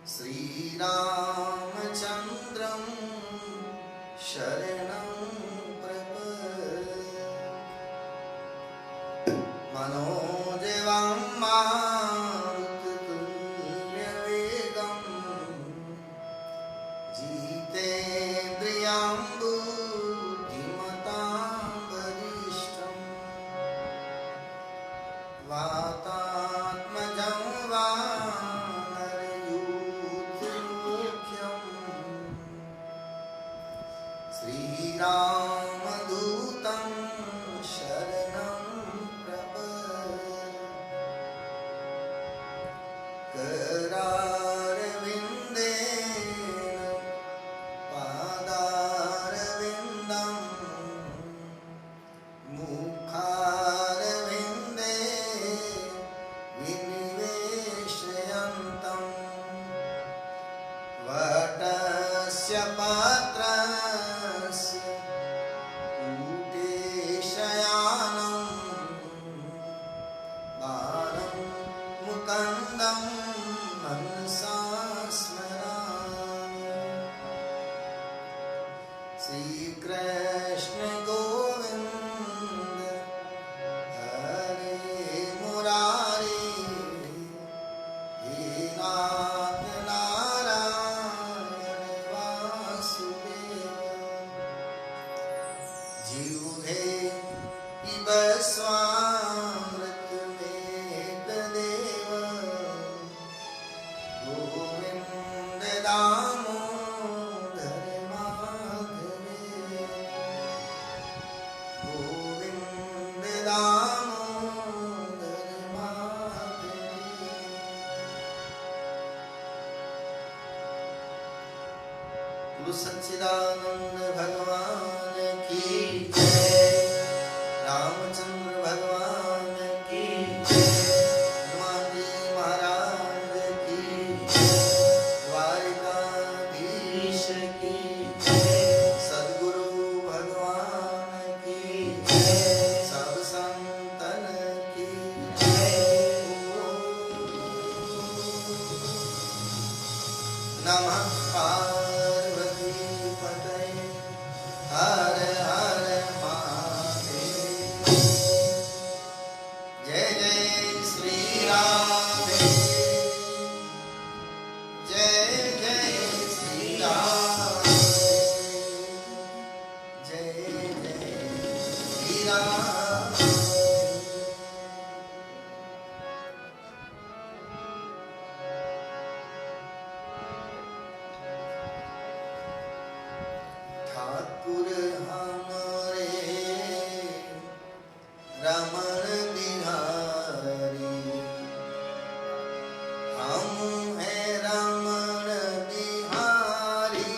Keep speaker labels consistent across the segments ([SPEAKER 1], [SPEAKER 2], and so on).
[SPEAKER 1] श्रीरामचन्द्रं शरणं प्रपद्ये मनोजवं मारुततुल्यवेगं जितेन्द्रियं बुद्धिमतां वरिष्ठं वातात्मजं वानरयूथमुख्यं श्रीरामदूतं शरणं प्रपद्ये करारविन्देन पादारविन्दं मुखारविन्दे विनिवेशयन्तं वटस्य पात्रस्य कूटेशयानं बालं मुकुन्दं मनसा स्मरामि श्रीकृष्ण गोविन्द हरे मुरारी हे नाथ नारायण वासुदेव जिह्वे पिब स्वामृतमेतदेव गोविन्द दामोदर माधवे गोविन्द दामोदर माधवे। गुरु सच्चिदानंद भगवान की जय, रामचंद्र भगवान की जय, हनुमान जी महाराज की जय, द्वारिकाधीश की जय, सद्गुरु भगवान की जय, सब संतन की जय। नमः पार्वती पतये हर हर महादेव। जय जय श्री राम, जय जय श्री राम, जय जय श्री राम। ठाकुर हमरे रमण बिहारी, हम हैं रमण बिहारी,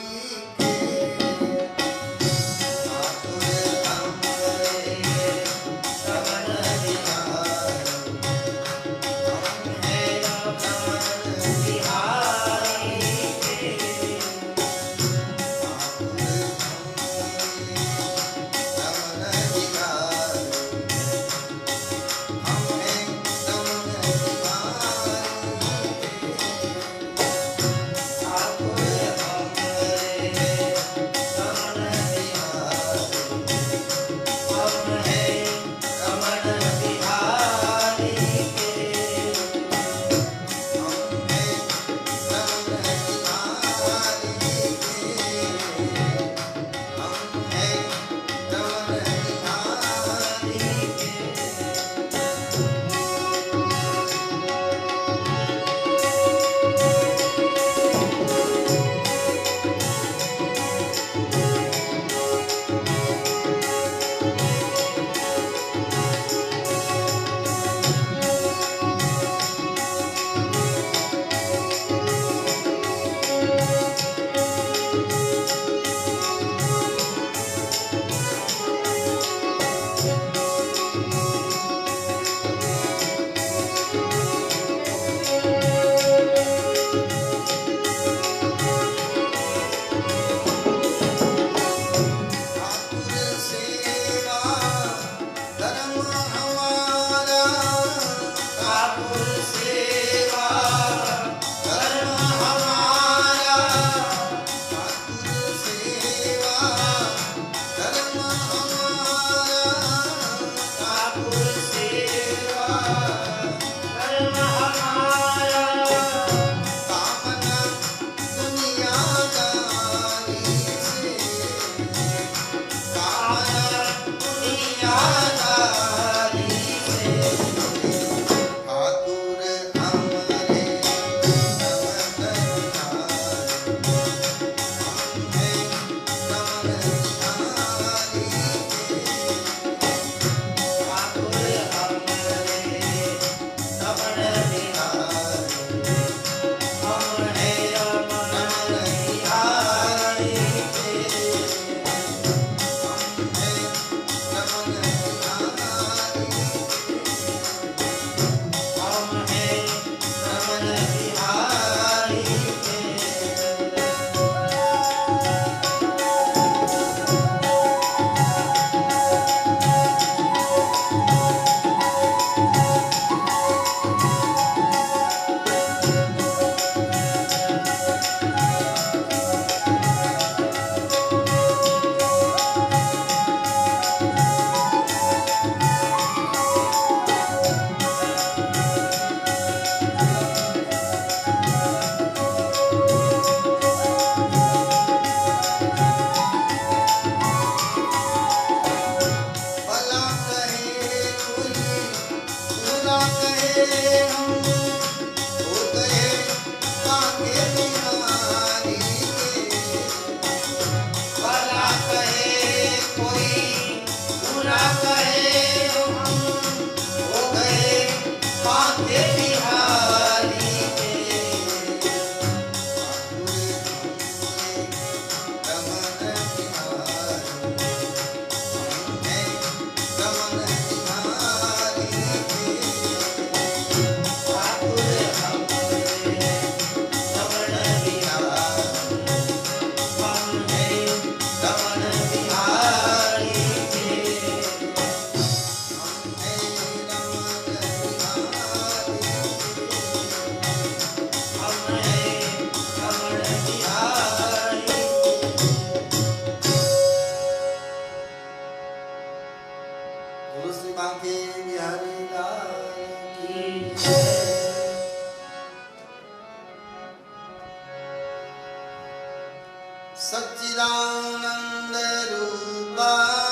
[SPEAKER 1] सच्चिदानंद रूपाय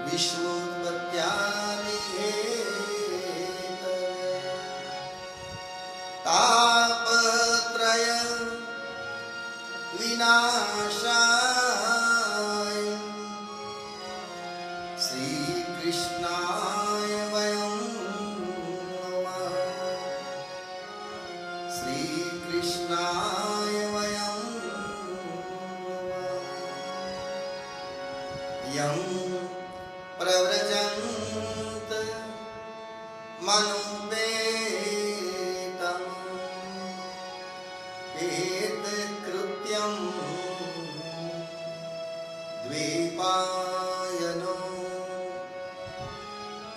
[SPEAKER 1] विश्वोत्पत्त्यादि हेतवे तापत्रय विनाशाय श्री कृष्णाय वयं नमः। श्री कृष्णाय वयं नमः। यं प्रव्रजन्त मनोपेतं एतत्कृत्यं द्वैपायनो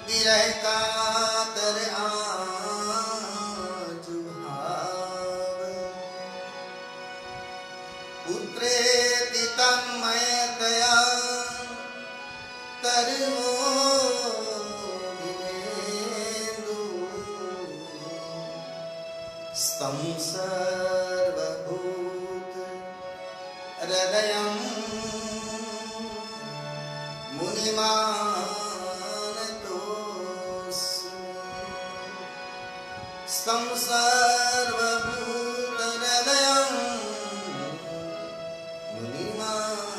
[SPEAKER 1] विरहकातर आजुहाव पुत्रेति तन्मयतया तरवो विनेन्दु स्तं सर्वभूत हृदयं मुनिमानतोऽस्मि। स्तं सर्वभूत हृदयं मुनिमानतोऽस्मि।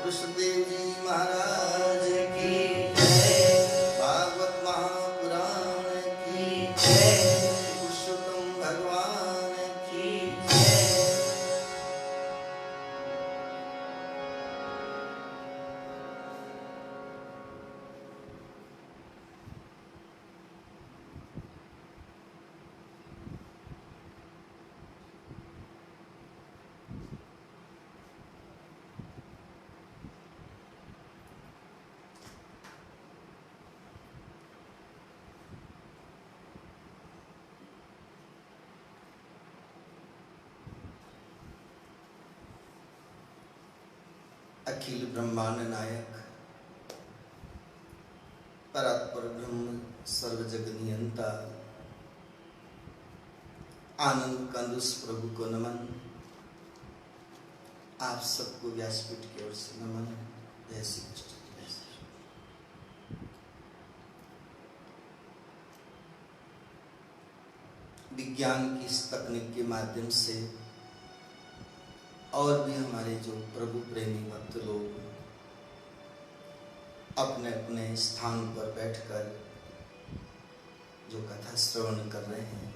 [SPEAKER 1] कृष्णदेव जी महाराज की जय। भागवत महापुराण की जय। पुरुषोत्तम भगवान की जय। अखिल ब्रह्मांड नायक परात्पर ब्रह्म सर्व जग नियंता आनंद कंदुस प्रभु को नमन। आप सबको व्यासपीठ की ओर से नमन। जय श्री कृष्ण। जय श्री कृष्ण। विज्ञान की इस तकनीक के माध्यम से और भी हमारे जो प्रभु प्रेमी भक्त लोग अपने अपने स्थान पर बैठकर जो कथा श्रवण कर रहे हैं,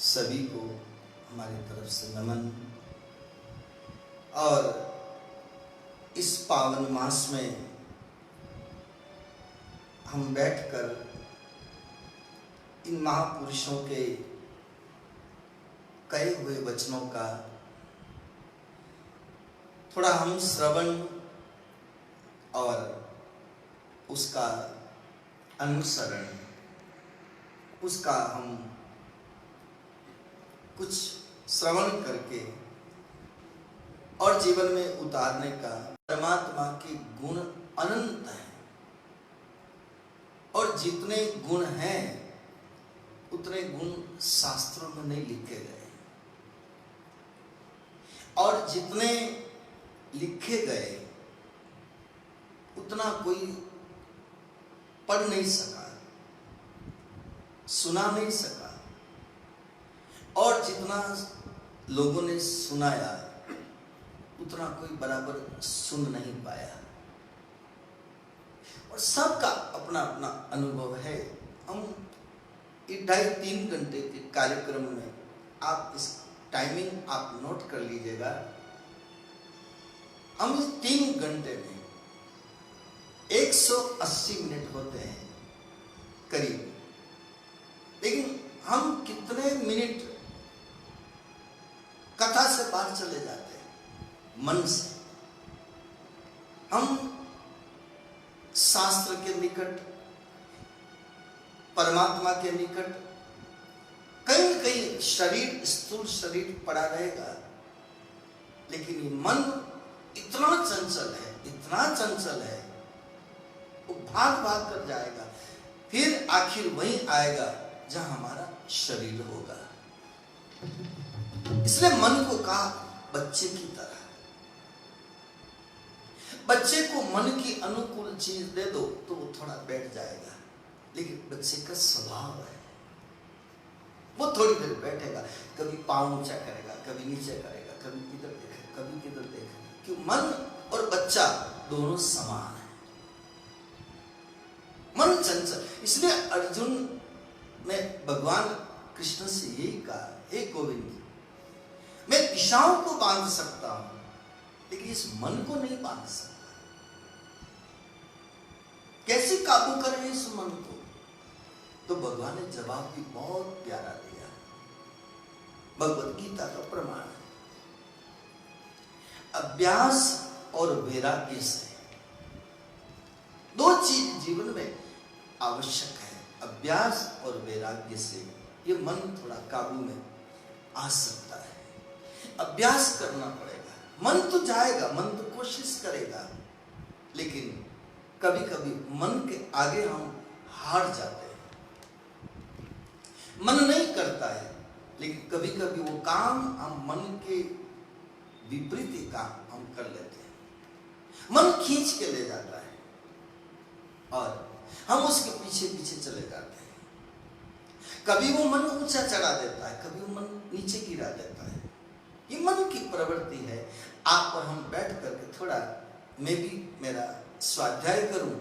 [SPEAKER 1] सभी को हमारी तरफ से नमन। और इस पावन मास में हम बैठकर इन महापुरुषों के कहे हुए वचनों का थोड़ा हम श्रवण और उसका अनुसरण, उसका हम कुछ श्रवण करके और जीवन में उतारने का। परमात्मा के गुण अनंत हैं और जितने गुण हैं उतने गुण शास्त्रों में नहीं लिखे गए और जितने लिखे गए उतना कोई पढ़ नहीं सका, सुना नहीं सका, और जितना लोगों ने सुनाया उतना कोई बराबर सुन नहीं पाया। और सबका अपना अपना अनुभव है। हम 2.5-3 घंटे के कार्यक्रम में, आप इस टाइमिंग आप नोट कर लीजिएगा, हम इस 3 घंटे में 180 मिनट होते हैं करीब, लेकिन हम कितने मिनट कथा से बाहर चले जाते हैं मन से। हम शास्त्र के निकट, परमात्मा के निकट, कहीं कहीं शरीर, स्थूल शरीर पड़ा रहेगा, लेकिन ये मन इतना चंचल है, इतना चंचल है, वो भाग भाग कर जाएगा, फिर आखिर वहीं आएगा जहां हमारा शरीर होगा। इसलिए मन को कहा बच्चे की तरह। बच्चे को मन की अनुकूल चीज दे दो तो वो थोड़ा बैठ जाएगा, लेकिन बच्चे का स्वभाव है वो थोड़ी देर बैठेगा, कभी पांव ऊंचा करेगा, कभी नीचे करेगा, कभी किधर देखेगा, कभी किधर देखेगा। क्यों? मन और बच्चा दोनों समान है। मन चंचल। इसलिए अर्जुन ने भगवान कृष्ण से यही कहा, हे गोविंद, मैं दिशाओं को बांध सकता हूं लेकिन इस मन को नहीं बांध सकता। कैसे काबू करें इस मन को? तो भगवान ने जवाब भी बहुत प्यारा दिया, भगवत गीता का प्रमाण है। अभ्यास और वैराग्य से दो चीज जीवन में आवश्यक है। अभ्यास और वैराग्य से ये मन थोड़ा काबू में आ सकता है। अभ्यास करना पड़ेगा। मन तो जाएगा, मन तो कोशिश करेगा, लेकिन कभी कभी मन के आगे हम हार जाते हैं। मन नहीं करता है, लेकिन कभी कभी वो काम हम मन के विपरीत काम हम कर लेते हैं। मन खींच के ले जाता है और हम उसके पीछे पीछे चले जाते हैं। कभी वो मन ऊंचा चढ़ा देता है, कभी वो मन नीचे गिरा देता है। ये मन की प्रवृत्ति है। आप और हम बैठ करके थोड़ा मैं भी मेरा स्वाध्याय करूं,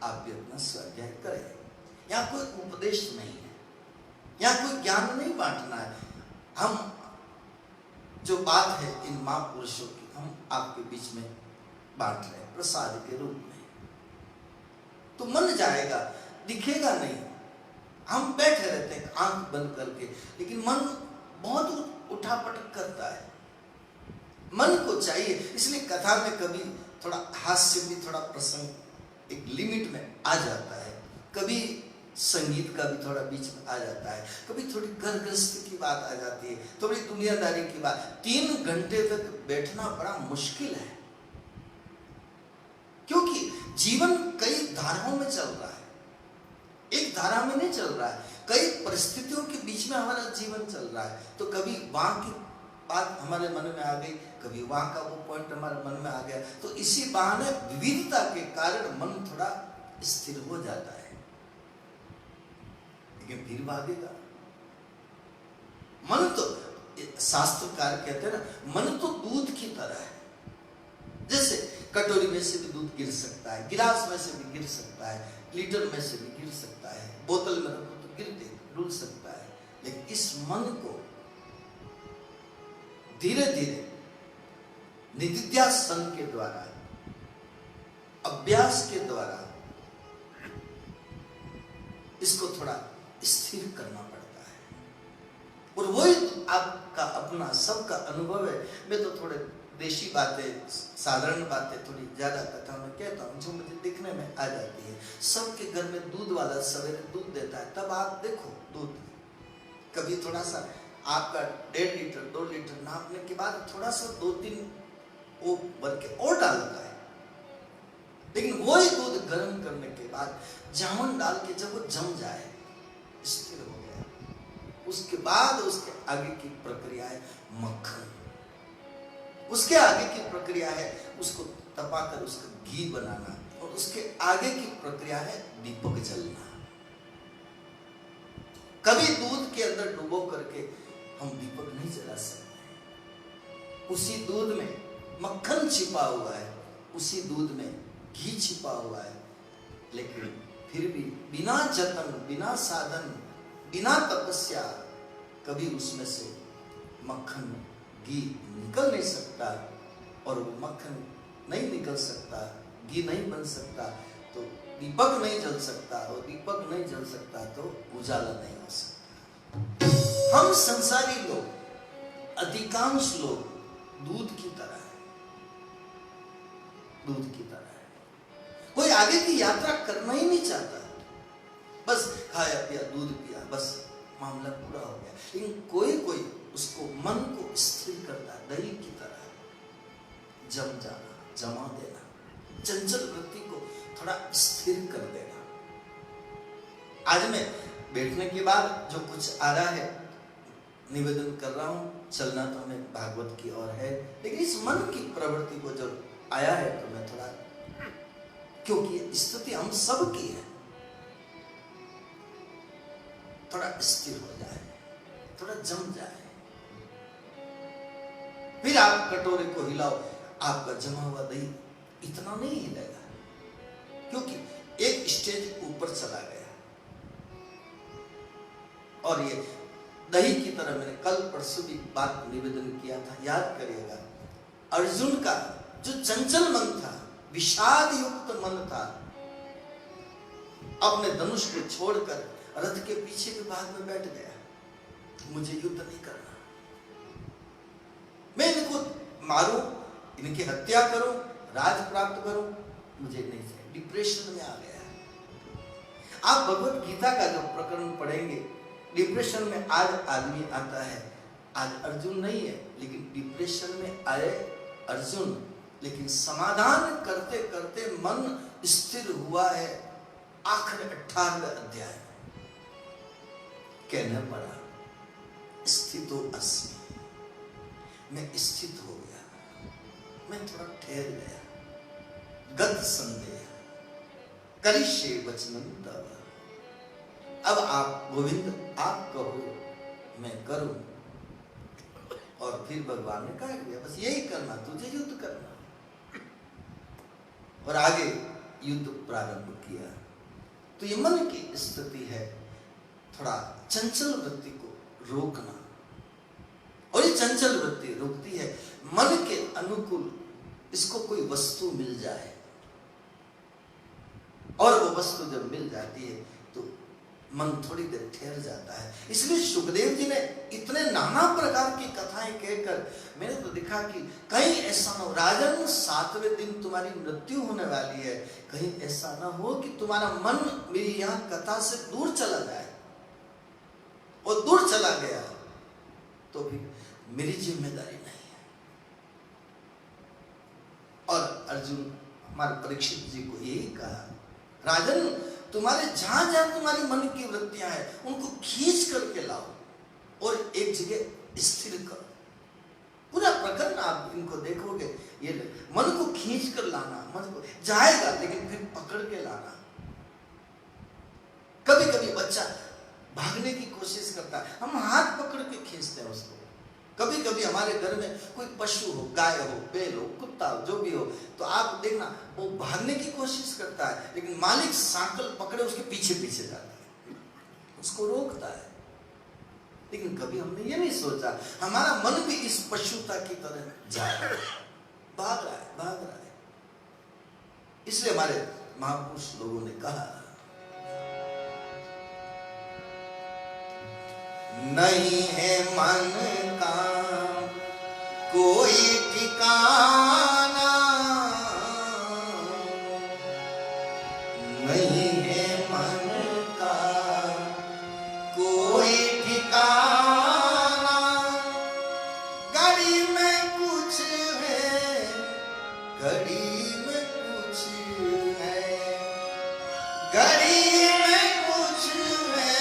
[SPEAKER 1] आप भी अपना स्वाध्याय करें। यहाँ कोई उपदेश नहीं है, यहाँ कोई ज्ञान नहीं बांटना है। हम जो बात है इन महापुरुषों की हम आपके बीच में बांट रहे हैं प्रसाद के रूप में। तो मन जाएगा, दिखेगा नहीं। हम बैठे रहते हैं आंख बंद करके, लेकिन मन बहुत उठापटक करता है। मन को चाहिए। इसलिए कथा में कभी थोड़ा हास्य भी, थोड़ा प्रसंग एक लिमिट में आ जाता है, कभी संगीत का भी थोड़ा बीच में आ जाता है, कभी थोड़ी घर गृहस्थी की बात आ जाती है, थोड़ी दुनियादारी की बात। 3 घंटे तक बैठना बड़ा मुश्किल है, क्योंकि जीवन कई धाराओं में चल रहा है, एक धारा में नहीं चल रहा है। कई परिस्थितियों के बीच में हमारा जीवन चल रहा है। तो कभी वहां की बात हमारे मन में आ गई, कभी वहां का वो पॉइंट हमारे मन में आ गया। तो इसी बहाने विविधता के कारण मन थोड़ा स्थिर हो जाता है, लेकिन फिर भागेगा। मन तो शास्त्रकार कहते हैं ना, मन तो दूध की तरह है। जैसे कटोरी में से भी दूध गिर सकता है, गिलास में से भी गिर सकता है, लीटर में से भी गिर सकता है, बोतल में रखो तो गिरते डुल सकता है। लेकिन इस मन को धीरे धीरे निधिध्यासन के द्वारा, अभ्यास के द्वारा इसको थोड़ा स्थिर करना पड़ता है। और वही आपका अपना सबका अनुभव है। मैं तो थोड़े देशी बातें, साधारण बातें थोड़ी ज्यादा कथा में कहता हूँ, जो मुझे दिखने में आ जाती है। सबके घर में दूध वाला सवेरे दूध देता है, तब आप देखो दूध कभी थोड़ा सा आपका 1.5 लीटर 2 लीटर नापने के बाद थोड़ा सा 2-3 वो भर के और डालता है। लेकिन वही दूध गर्म करने के बाद जामुन डाल के जब वो जम जाए, स्थिर हो गया, उसके बाद उसके आगे की प्रक्रिया है मक्खन। उसके आगे की प्रक्रिया है उसको तपाकर उसका घी बनाना, और उसके आगे की प्रक्रिया है दीपक जलना। कभी दूध के अंदर डुबो करके हम दीपक नहीं जला सकते। उसी दूध में मक्खन छिपा हुआ है, उसी दूध में घी छिपा हुआ है, लेकिन फिर भी बिना जतन, बिना साधन, बिना तपस्या कभी उसमें से मक्खन घी निकल नहीं सकता। और वो मक्खन नहीं निकल सकता, घी नहीं बन सकता, तो दीपक नहीं जल सकता, और दीपक नहीं जल सकता तो उजाला नहीं हो सकता। हम संसारी लोग, अधिकांश लोग दूध की तरह है, दूध की तरह है। कोई आगे की यात्रा करना ही नहीं चाहता, बस खाया पिया दूध पिया, बस मामला पूरा हो गया। लेकिन कोई कोई उसको मन को स्थिर करता है, दही की तरह जम जाना, जमा देना, चंचल वृत्ति को थोड़ा स्थिर कर देना। आज मैं बैठने के बाद जो कुछ आ रहा है निवेदन कर रहा हूँ। चलना तो हमें भागवत की ओर है, लेकिन इस मन की प्रवृत्ति को जो आया है तो मैं थोड़ा, क्योंकि स्थिति हम सब की है, थोड़ा स्थिर हो जाए, थोड़ा जम जाए, फिर आप कटोरे को हिलाओ, आपका जमा हुआ दही इतना नहीं हिलेगा, क्योंकि एक स्टेज ऊपर चला गया। और ये दही की तरह मैंने कल परसों भी बात निवेदन किया था, याद करिएगा। अर्जुन का जो चंचल मन था, विषाद युक्त मन था, अपने धनुष को छोड़कर रथ के पीछे के भाग में बैठ गया। मुझे युद्ध नहीं करना, मैं इनको मारूं, इनकी हत्या करूं, राज प्राप्त करूं, मुझे नहीं चाहिए। डिप्रेशन में आ गया। आप भगवत गीता का जो प्रकरण पढ़ेंगे, डिप्रेशन में आज आदमी आता है, आज अर्जुन नहीं है, लेकिन डिप्रेशन में आए अर्जुन, लेकिन समाधान करते करते मन स्थिर हुआ है। आखिर 18वें अध्याय कहने पड़ा, स्थितो अस्मि, मैं स्थित हो गया, मैं थोड़ा ठहर गया। गद संदेह करिष्ये वचनं तव, अब आप गोविंद आप कहो मैं करूं। और फिर भगवान ने कहा दिया, बस यही करना, तुझे युद्ध करना। और आगे युद्ध प्रारंभ किया। तो ये मन की स्थिति है, थोड़ा चंचल वृत्ति को रोकना। और ये चंचल वृत्ति रोकती है मन के अनुकूल, इसको कोई वस्तु मिल जाए, और वो वस्तु जब मिल जाती है तो मन थोड़ी देर ठहर जाता है। इसलिए सुखदेव जी ने इतने नाना प्रकार की कथाएं कहकर, मैंने तो देखा कि कहीं ऐसा न हो राजन 7वें दिन तुम्हारी मृत्यु होने वाली है, कहीं ऐसा ना हो कि तुम्हारा मन मेरी यहाँ कथा से दूर चला जाए, और दूर चला गया तो भी मेरी जिम्मेदारी नहीं है। और अर्जुन हमारे परीक्षित जी को यही कहा, राजन तुम्हारे जहां जहां तुम्हारी मन की वृत्तियां हैं उनको खींच करके लाओ और एक जगह स्थिर करो। पूरा प्रकरण आप इनको देखोगे, ये मन को खींच कर लाना, मन को जाएगा लेकिन फिर पकड़ के लाना। कभी कभी बच्चा भागने की कोशिश करता है, हम हाथ पकड़ के खींचते हैं उसको। कभी कभी हमारे घर में कोई पशु हो, गाय हो, बैल हो, कुत्ता हो, जो भी हो, तो आप देखना वो भागने की कोशिश करता है, लेकिन मालिक सांकल पकड़े उसके पीछे पीछे जाता है, उसको रोकता है। लेकिन कभी हमने ये नहीं सोचा हमारा मन भी इस पशुता की तरह जा रहा है, भाग रहा है, भाग रहा है। इसलिए हमारे महापुरुष लोगों ने कहा, नहीं है मन का कोई ठिकाना, नहीं है मन का कोई ठिकाना, घड़ी में कुछ है, घड़ी में कुछ है, घड़ी में कुछ है,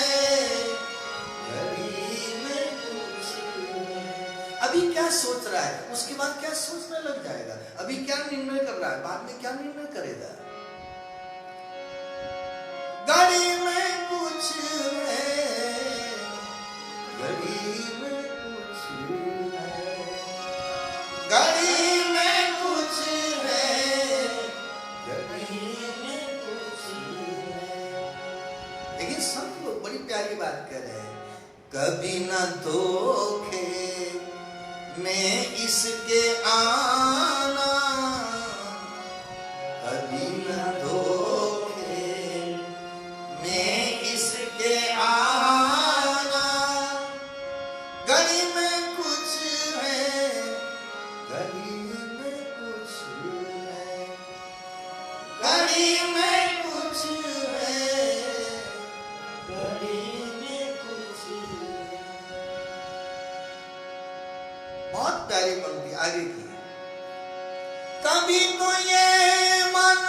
[SPEAKER 1] अभी क्या सोच रहा है उसके बाद क्या सोचने लग जाएगा, अभी क्या निर्णय कर रहा है बाद में क्या निर्णय करेगा। घड़ी में कुछ है, घड़ी में कुछ है, घड़ी में कुछ है, घड़ी में कुछ है। लेकिन सब लोग बड़ी प्यारी बात कर रहे हैं, कभी न धोखे में इसके आना, कभी न धोखे में इसके आना, घड़ी में कुछ है, घड़ी में कुछ है, घड़ी में कुछ है, घड़ी में कुछ है। बहुत प्यारी पंक्ति आगे की, कभी तो ये मन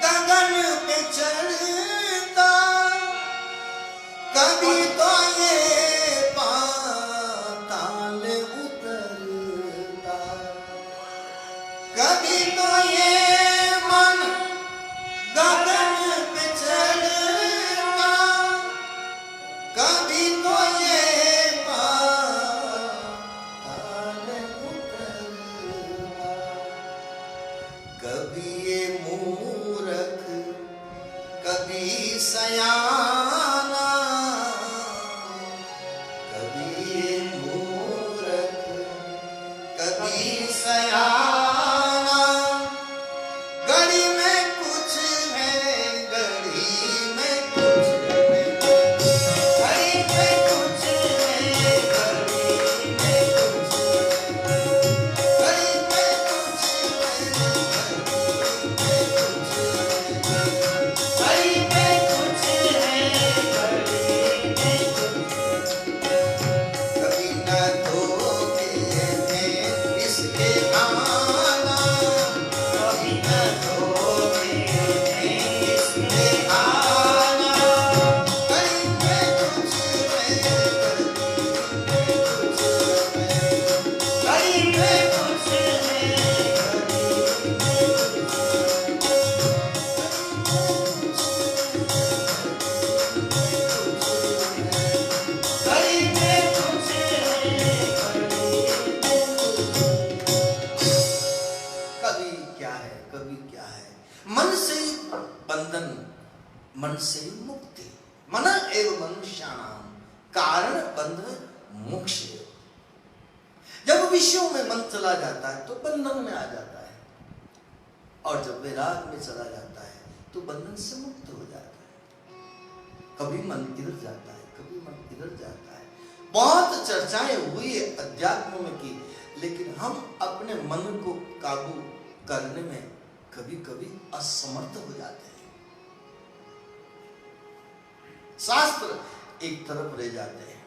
[SPEAKER 1] गगन पे चढ़ता, सयाना, कभी मूर्ख कभी सयाना, घड़ी में कुछ है, घड़ी में कुछ है, घड़ी में कुछ है, घड़ी में कुछ है, घड़ी में कुछ है, घड़ी में कुछ है, घड़ी में कुछ है, कभी न धोखे में इसके आना, कभी न धोखे में इसके आना, घड़ी में कुछ है, घड़ी में कुछ है, घड़ी में कुछ है। कभी क्या है, कभी क्या है, मन से ही बंधन, मन से ही मुक्ति, मन एवं मनुष्याणाम कारण बंध मोक्ष। जब विषयों में मन चला जाता है तो बंधन में आ जाता है, और जब वैराग में चला जाता है तो बंधन से मुक्त हो जाता है। कभी मन इधर जाता है, कभी मन इधर जाता है। बहुत चर्चाएं हुई है अध्यात्म में की, लेकिन हम अपने मन को काबू करने में कभी कभी असमर्थ हो जाते हैं। शास्त्र एक तरफ रह जाते हैं,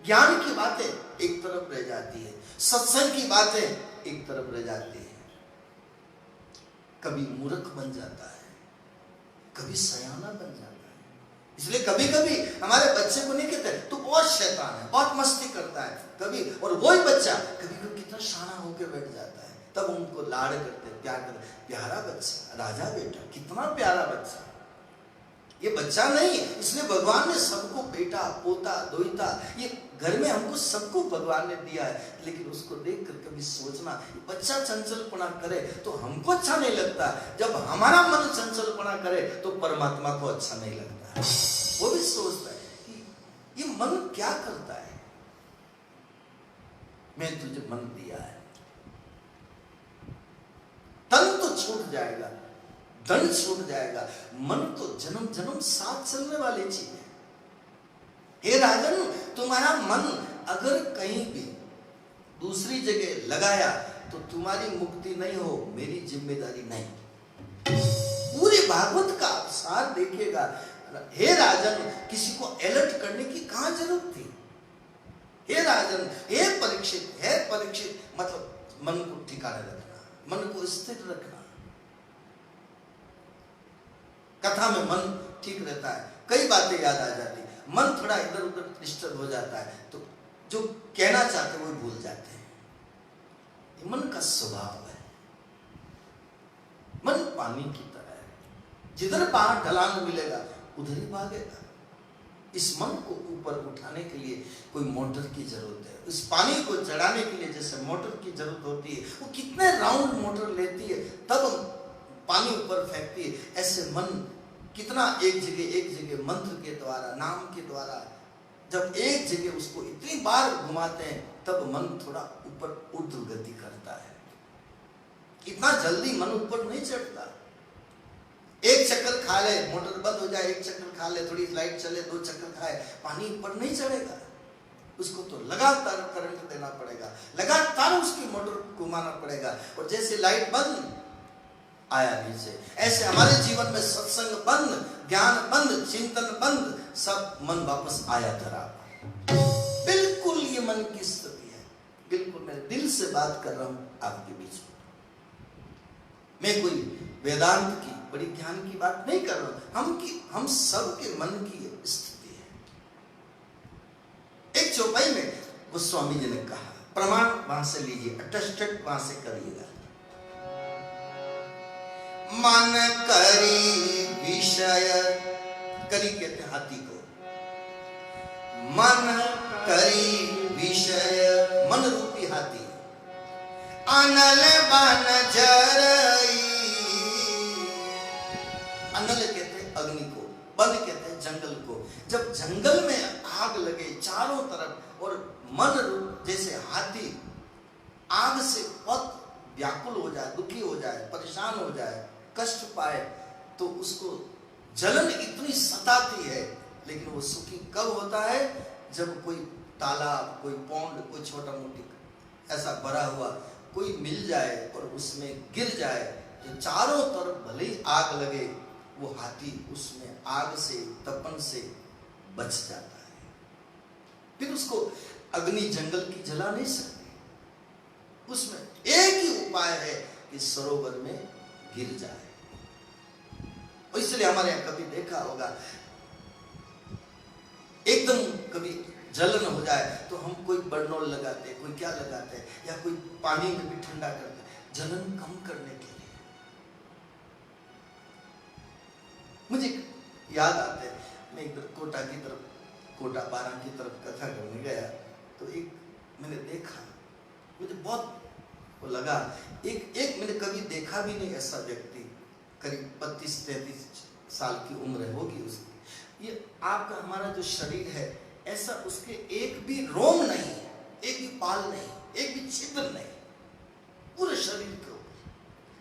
[SPEAKER 1] ज्ञान की बातें एक तरफ रह जाती है, सत्संग की बातें एक तरफ रह जाती है। कभी मूर्ख बन जाता है, कभी सयाना बन जाता है। इसलिए कभी कभी हमारे बच्चे को नहीं कहते तू बहुत शैतान है, बहुत मस्ती करता है, कभी, और वही बच्चा कभी कभी कितना शाना होकर बैठ जाता है, तब उनको लाड़ करते, प्यार करते, प्यारा बच्चा, राजा बेटा, कितना प्यारा बच्चा। ये बच्चा नहीं, इसलिए भगवान ने सबको बेटा, पोता, दोहिता, ये घर में हमको सबको भगवान ने दिया है। लेकिन उसको देखकर कभी सोचना, बच्चा चंचलपना करे तो हमको अच्छा नहीं लगता, जब हमारा मन चंचलपना करे तो परमात्मा को अच्छा नहीं लगता है। वो भी सोचता है कि ये मन क्या करता है। मैं तुझे मन दिया है, तन तो छूट जाएगा, धन छूट जाएगा, मन तो जन्म जन्म साथ चलने वाली चीज है। हे राजन, तुम्हारा मन अगर कहीं भी दूसरी जगह लगाया तो तुम्हारी मुक्ति नहीं हो, मेरी जिम्मेदारी नहीं। पूरे भागवत का सार देखिएगा। हे राजन, किसी को अलर्ट करने की कहां जरूरत थी। हे राजन, हे परीक्षित, मतलब मन को ठिकाने रखना, मन को स्थिर रखना। कथा में मन ठीक रहता है, कई बातें याद आ जाती, मन थोड़ा इधर उधर डिस्टर्ब हो जाता है तो जो कहना चाहते वो भूल जाते हैं। ये मन का स्वभाव है। मन पानी की तरह है, जिधर बाहर ढलान मिलेगा उधर ही भागेगा। इस मन को ऊपर उठाने के लिए कोई मोटर की जरूरत है। इस पानी को चढ़ाने के लिए जैसे मोटर की जरूरत होती है, वो कितने राउंड मोटर लेती है तब पानी ऊपर फेंकती है। ऐसे मन कितना एक जगह मंत्र के द्वारा, नाम के द्वारा, जब एक जगह उसको इतनी बार घुमाते हैं तब मन थोड़ा ऊपर ऊर्ध्व गति करता है। इतना जल्दी मन ऊपर नहीं चढ़ता। एक चक्कर खा ले, मोटर बंद हो जाए, एक चक्कर खा ले, थोड़ी लाइट चले, 2 चक्कर खाए, पानी ऊपर नहीं चढ़ेगा। उसको तो लगातार करंट देना पड़ेगा, लगातार उसकी मोटर घुमाना पड़ेगा। और जैसे लाइट बंद, आया नीचे, ऐसे हमारे जीवन में सत्संग बंद, ज्ञान बंद, चिंतन बंद, सब मन वापस आया धरा। बिल्कुल ये मन की स्थिति है। बिल्कुल मैं दिल से बात कर रहा हूं आपके बीच में। मैं कोई वेदांत की, बड़ी ज्ञान की बात नहीं कर रहा हूं। हम सब के मन की स्थिति है। एक चौपाई में गोस्वामी जी ने कहा, प्रमाण वहां से लीजिए, अटेस्टेड वहां से करिएगा। मन करी विषय, करी कहते हाथी को, मन करी विषय, मन रूपी हाथी, अनल बन जरई, अनल कहते अग्नि को, बन कहते जंगल को। जब जंगल में आग लगे चारों तरफ और मन जैसे हाथी आग से बहुत व्याकुल हो जाए, दुखी हो जाए, परेशान हो जाए, कष्ट पाए, तो उसको जलन इतनी सताती है, लेकिन वो सुखी कब होता है? जब कोई तालाब, कोई पौंड, कोई छोटा मोटी ऐसा भरा हुआ कोई मिल जाए और उसमें गिर जाए, तो चारों तरफ भले ही आग लगे, वो हाथी उसमें आग से, तपन से बच जाता है। फिर उसको अग्नि जंगल की जला नहीं सकती। उसमें एक ही उपाय है कि सरोवर में गिर जाए। और इसलिए हमारे यहां कभी देखा होगा, एकदम कभी जलन हो जाए तो हम कोई बर्नॉल लगाते हैं, कोई क्या लगाते हैं, या कोई पानी में भी ठंडा करते हैं, जलन कम करने के लिए। मुझे याद आते हैं, मैं इधर कोटा की तरफ, कोटा बारां की तरफ कथा करने गया, तो एक मैंने देखा, मुझे बहुत वो लगा, एक मैंने कभी देखा भी नहीं ऐसा व्यक्ति, करीब 32-33 साल की उम्र होगी उसकी। ये आपका हमारा जो शरीर है, ऐसा उसके एक भी रोम नहीं, एक भी बाल नहीं, एक भी छिद्र नहीं, पूरे शरीर के ऊपर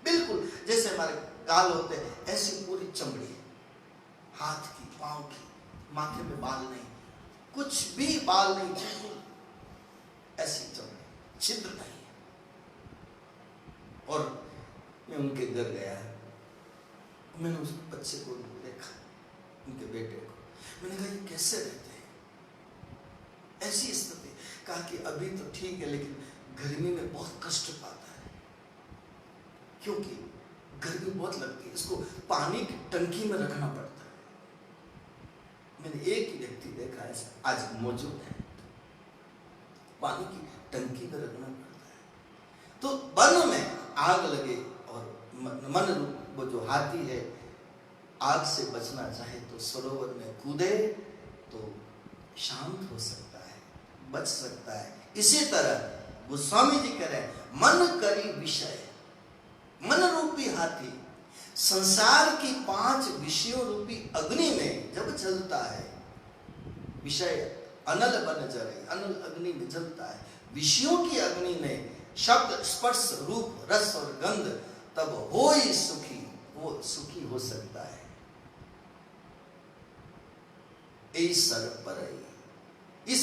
[SPEAKER 1] बिल्कुल जैसे हमारे गाल होते हैं, ऐसी पूरी चमड़ी, हाथ की, पांव की, माथे में बाल नहीं, कुछ भी बाल नहीं, बिल्कुल ऐसी चमड़ी, छिद्र नहीं। और मैं उनके घर गया, मैंने उस बच्चे को देखा, उनके बेटे को, मैंने कहा ये कैसे रहते हैं ऐसी स्थिति? कहा कि अभी तो ठीक है, लेकिन गर्मी में बहुत कष्ट पाता है, क्योंकि गर्मी बहुत लगती है, इसको पानी की टंकी में रखना पड़ता है। मैंने एक ही व्यक्ति देखा है आज मौजूद है, पानी की टंकी में रखना पड़ता है। तो वन में आग लगे और मन रूप वो जो हाथी है आग से बचना चाहे तो सरोवर में कूदे तो शांत हो सकता है, बच सकता है। इसी तरह गोस्वामी जी कह रहे हैं, मन करी विषय, मन रूपी हाथी संसार की 5 विषयों रूपी अग्नि में जब जलता है, विषय अनल बन जले, अनल अग्नि में जलता है, विषयों की अग्नि में शब्द, स्पर्श, रूप, रस और गंध, तब हो ही सुखी, वो सुखी हो सकता है। ईश्वर पर इस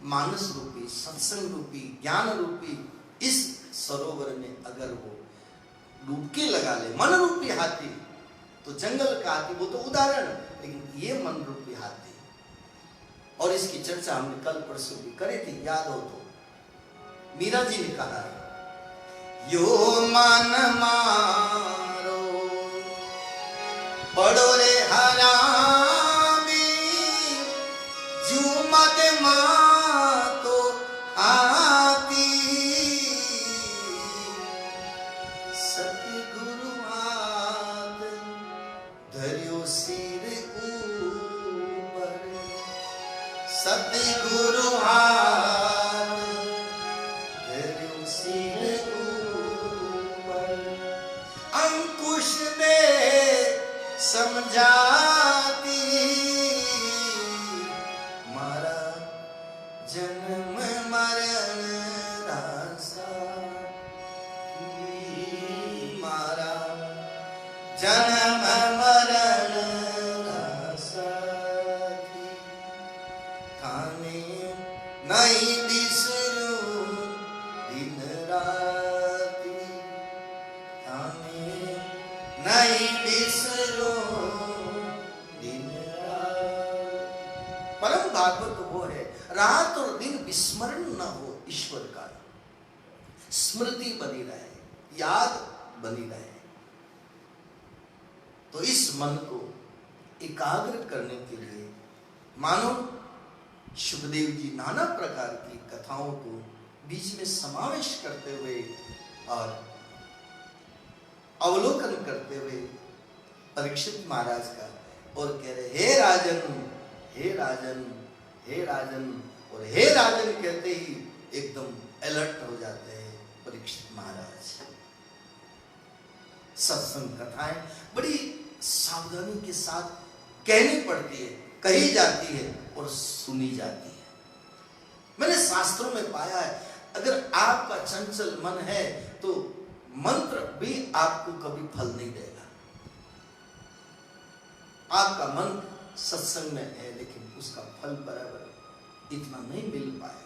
[SPEAKER 1] मानस रूपी, सत्संग रूपी, ज्ञान रूपी इस सरोवर में अगर वो डुबकी लगा ले, मन रूपी हाथी, तो जंगल का हाथी वो तो उदाहरण, लेकिन ये मन रूपी हाथी, और इसकी चर्चा हमने कल परसों भी करी थी, याद हो तो। मीरा जी ने कहा, यो मन मारो पड़ो रे हरामी, जू मत मातो हाथी, सतगुरु हाथ धरियो सिर ऊपर, सतगुरु हाथ धरियो सिर ऊपर, अंकुश दे समझाती, मारा जन्म मरण रासा, मारा जन्म मरण रासा, थाने नहीं बिसरू दिन राती, थाने नहीं बिसरू दिन रात। परम भागवत वो है, रात और दिन विस्मरण न हो ईश्वर का, स्मृति बनी रहे, याद बनी रहे। तो इस मन को एकाग्र करने के लिए मानो शुभदेव जी नाना प्रकार की कथाओं को बीच में समावेश करते हुए और अवलोकन करते हुए परीक्षित महाराज का, और कह रहे, हे राजन, हे राजन, हे राजन, और हे राजन कहते ही एकदम अलर्ट हो जाते हैं परीक्षित महाराज। सत्संग कथाएं बड़ी सावधानी के साथ कहनी पड़ती है, कही जाती है और सुनी जाती है। मैंने शास्त्रों में पाया है, अगर आपका चंचल मन है तो मंत्र भी आपको कभी फल नहीं देगा। आपका मन सत्संग में है लेकिन उसका फल बराबर इतना नहीं मिल पाएगा।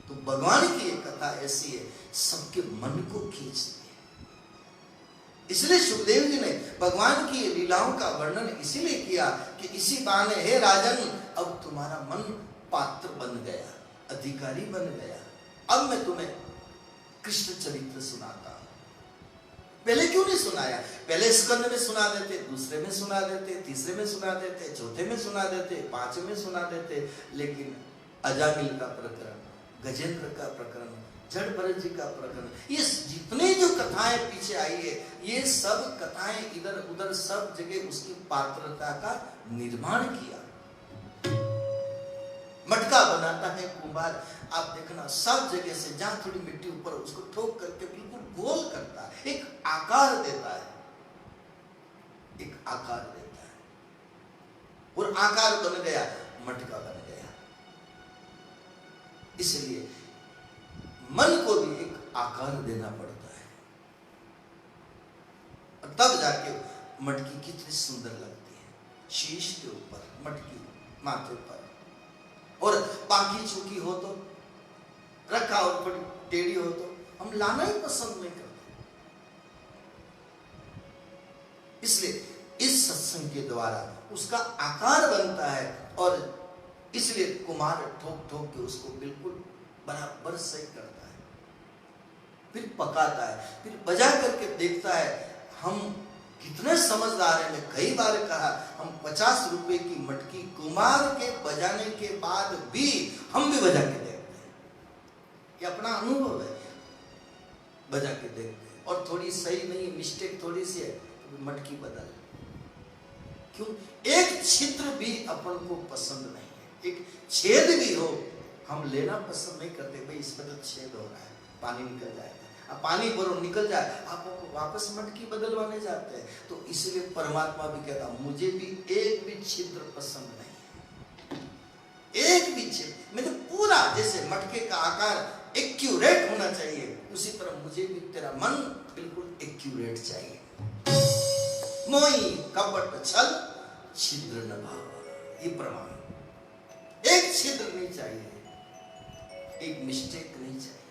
[SPEAKER 1] तो भगवान की एक कथा ऐसी है, सबके मन को खींचती है। इसलिए सुखदेव जी ने भगवान की लीलाओं का वर्णन इसीलिए किया कि इसी बहाने हे राजन, अब तुम्हारा मन पात्र बन गया, अधिकारी बन गया। अब मैं तुम्हें कृष्ण चरित्र सुनाता हूं। पहले क्यों नहीं सुनाया? पहले स्कंद में सुना देते, दूसरे में सुना देते, तीसरे में सुना देते, चौथे में सुना देते, पांचवें में सुना देते, लेकिन अजामिल का प्रकरण, गजेंद्र का प्रकरण, जड़ भरत जी का प्रकरण, ये जितने जो कथाएं पीछे आई है, ये सब कथाएं इधर उधर सब जगह उसकी पात्रता का निर्माण किया। मटका बनाता है कुम्हार, आप देखना सब जगह से जहां थोड़ी मिट्टी ऊपर उसको ठोक करके बिल्कुल गोल करता है, एक आकार देता है, एक आकार देता है, और आकार बन गया, मटका बन गया। इसलिए मन को भी एक आकार देना पड़ता है, और तब जाके मटकी कितनी सुंदर लगती है। शीश के ऊपर मटकी, माथे पर, और बाकी चूकी हो तो रखा और थोड़ी टेढ़ी हो तो हम लाना ही पसंद नहीं करते। इसलिए इस सत्संग के द्वारा उसका आकार बनता है, और इसलिए कुम्हार ठोक ठोक के उसको बिल्कुल बराबर सही करता है, फिर पकाता है, फिर बजा करके देखता है। हम कितने समझदार हैं। मैं कई बार कहा, हम 50 रुपए की मटकी कुम्हार के बजाने के बाद भी हम भी बजा के देखते हैं, ये अपना अनुभव है। बजा के देखते हैं, और थोड़ी सही नहीं, मिस्टेक थोड़ी सी है तो मटकी बदल। क्यों? एक छिद्र भी अपन को पसंद नहीं है, एक छेद भी हो हम लेना पसंद नहीं करते। भाई इसमें तो छेद हो रहा है, पानी निकल जाएगा, अब पानी भरो निकल जाए, आप वापस मटकी बदलवाने जाते हैं। तो इसलिए परमात्मा भी कहता, मुझे भी एक भी छिद्र पसंद नहीं, एक भी छिद्र, मैं तो पूरा, जैसे मटके का आकार एक्यूरेट होना चाहिए, उसी तरह मुझे भी तेरा मन बिल्कुल एक्यूरेट चाहिए। मोही कपट छल छिद्र न भावा, ये प्रमाण। एक छिद्र नहीं चाहिए, एक मिस्टेक नहीं चाहिए।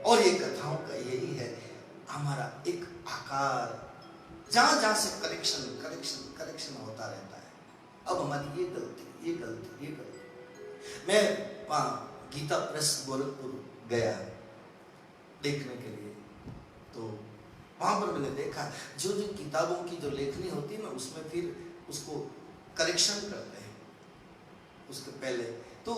[SPEAKER 1] और ये कथाओं का यही है, हमारा एक आकार, जहां जहां से करेक्शन करेक्शन करेक्शन होता रहता है। अब हमारी ये गलती, ये गलती, ये गलती। मैं वहां गीता प्रेस गोरखपुर गया देखने के लिए, तो वहां पर मैंने देखा जो जो किताबों की जो लेखनी होती है ना, उसमें फिर उसको करेक्शन करते हैं उसके पहले, तो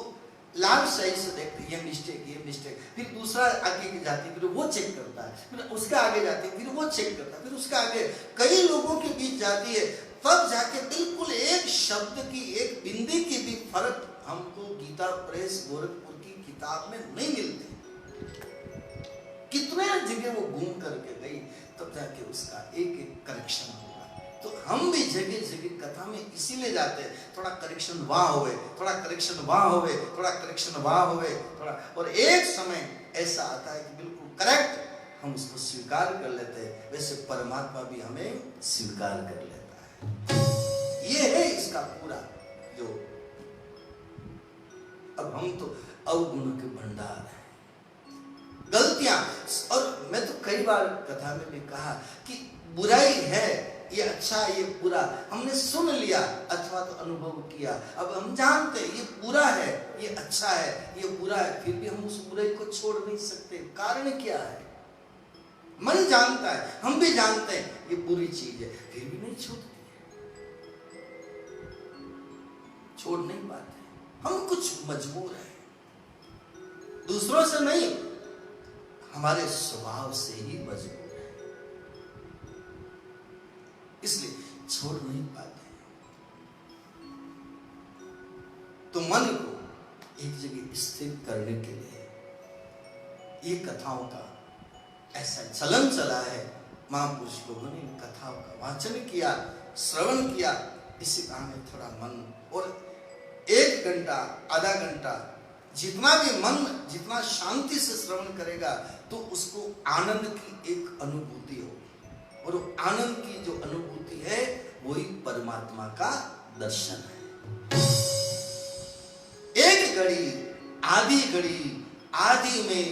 [SPEAKER 1] लाल शाही से देखते ये मिस्टेक, फिर दूसरा आगे जाती है, फिर वो चेक करता है, फिर उसके आगे जाती है, फिर वो चेक करता है, फिर उसके आगे कई लोगों के बीच जाती है, तब जाके बिल्कुल एक शब्द की, एक बिंदी की भी फर्क हमको गीता प्रेस गोरखपुर की किताब में नहीं मिलती। कितने जगह वो घूम करके गई, तब जाके उसका एक एक करेक्शन होगा। तो हम भी जगह जगह कथा में इसीलिए जाते हैं, थोड़ा करेक्शन वहां होवे, थोड़ा करेक्शन वहां होवे, थोड़ा करेक्शन वहां होवे, थोड़ा, और एक समय ऐसा आता है कि बिल्कुल करेक्ट हम उसको स्वीकार कर लेते हैं। वैसे परमात्मा भी हमें स्वीकार कर लेता है। ये है इसका पूरा जो, अब हम तो अवगुण के भंडार हैं, गलतियां। और मैं तो कई बार कथा में भी कहा कि बुराई है, ये अच्छा है, ये बुरा, हमने सुन लिया अथवा तो अनुभव किया, अब हम जानते हैं ये बुरा है, ये अच्छा है, ये बुरा है, फिर भी हम उस बुराई को छोड़ नहीं सकते। कारण क्या है? मन जानता है, हम भी जानते हैं ये बुरी चीज है, फिर भी नहीं छूटती है, छोड़ नहीं पाते। हम कुछ मजबूर हैं, दूसरों से नहीं, हमारे स्वभाव से ही मजबूर है, इसलिए छोड़ नहीं पाते। तो मन को एक जगह स्थिर करने के लिए ये कथाओं का ऐसा चलन चला है। महापुरुष लोगों ने इन कथाओं का वाचन किया, श्रवण किया, इसी बहाने थोड़ा मन, और 1 घंटा आधा घंटा जितना भी मन जितना शांति से श्रवण करेगा तो उसको आनंद की एक अनुभूति होगी, और वो आनंद की जो अनुभूति है वही परमात्मा का दर्शन है। एक घड़ी आदि में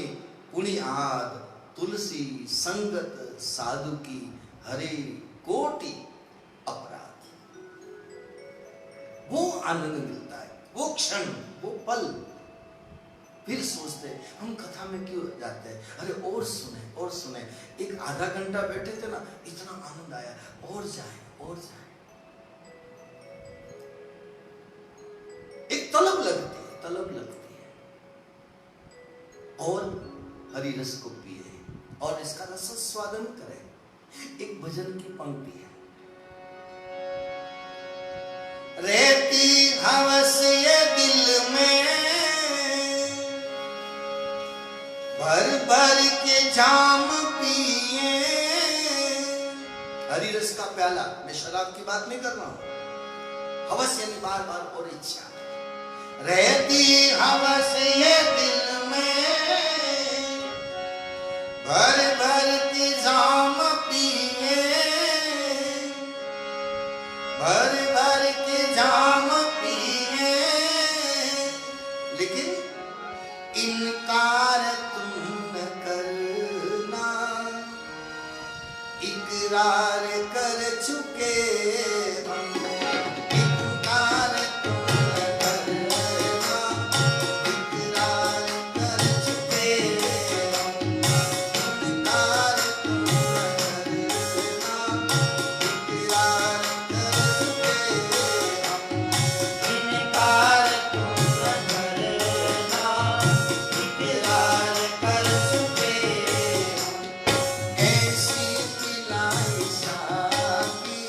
[SPEAKER 1] पुण्याद तुलसी संगत साधु की हरे कोटि अपराध। वो आनंद मिलता है, वो क्षण, वो पल। फिर सोचते हम कथा में क्यों जाते हैं, अरे और सुने। एक आधा घंटा बैठे थे ना, इतना आनंद आया, और जाए। एक तलब लगती है और हरि रस को पिए और इसका रस स्वादन करें। एक भजन की पंक्ति है, रहती हवस ये दिल में, भर के जाम पिए। हरि रस का प्याला, मैं शराब की बात नहीं कर रहा हूं, हवस यानी बार और इच्छा। रहती हवस ये दिल में, भर के जाम पिए, भर के जाम पिए। लेकिन इनकार तुम न करना, इकरार कर चुके हम। इनकार तुम न करना, इकरार कर चुके हम। इनकार तुम न करना, इकरार कर चुके हम। इनकार तुम न करना, इकरार कर चुके हम। ऐसी पिलाई साकी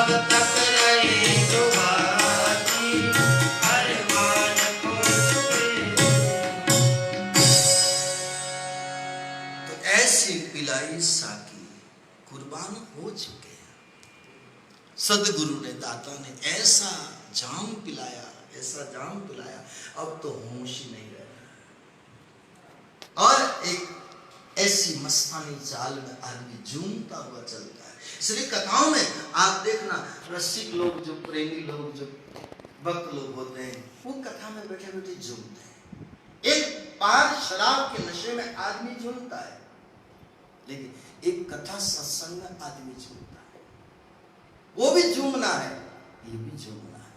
[SPEAKER 2] कब तक रहे दुहाती, अरमान को छुपे।
[SPEAKER 1] तो ऐसी पिलाई साकी कुर्बान हो चुके हैं। सदगुरु ने, दाता ने ऐसा जाम पिलाया, ऐसा जाम पिलाया, अब तो होश ही नहीं रहा। और एक ऐसी मस्तानी चाल में आदमी झूमता हुआ चलता है। इसलिए कथाओं में आप देखना, रसिक लोग, जो प्रेमी लोग, जो भक्त लोग होते हैं, वो कथा में बैठे बैठे झूमते हैं। एक बार शराब के नशे में आदमी झूमता है, लेकिन एक कथा सत्संग में आदमी झूमता है। वो भी झूमना है, ये भी झूमना है।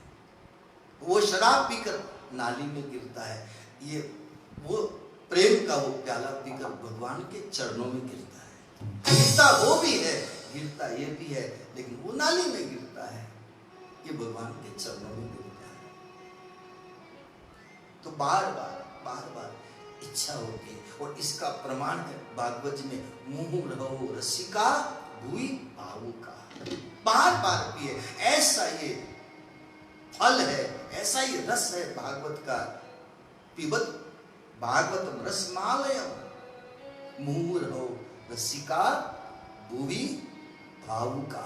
[SPEAKER 1] वो शराब पीकर नाली में गिरता है, ये वो प्रेम का वो प्याला पीकर भगवान के चरणों में गिरता है। गिरता वो भी है, गिरता ये भी है, लेकिन वो नाली में गिरता है, ये भगवान के चरणों में गिरता है। तो बार बार इच्छा होती है। और इसका प्रमाण है भागवत में, मुँह रहो रसिका भूई भावुका। बार बार पिए, ऐसा ये फल है, ऐसा ही रस है भागवत का। पिबत भागवतम रसमालयम, मुहुर हो रसिका भुवि भावुका।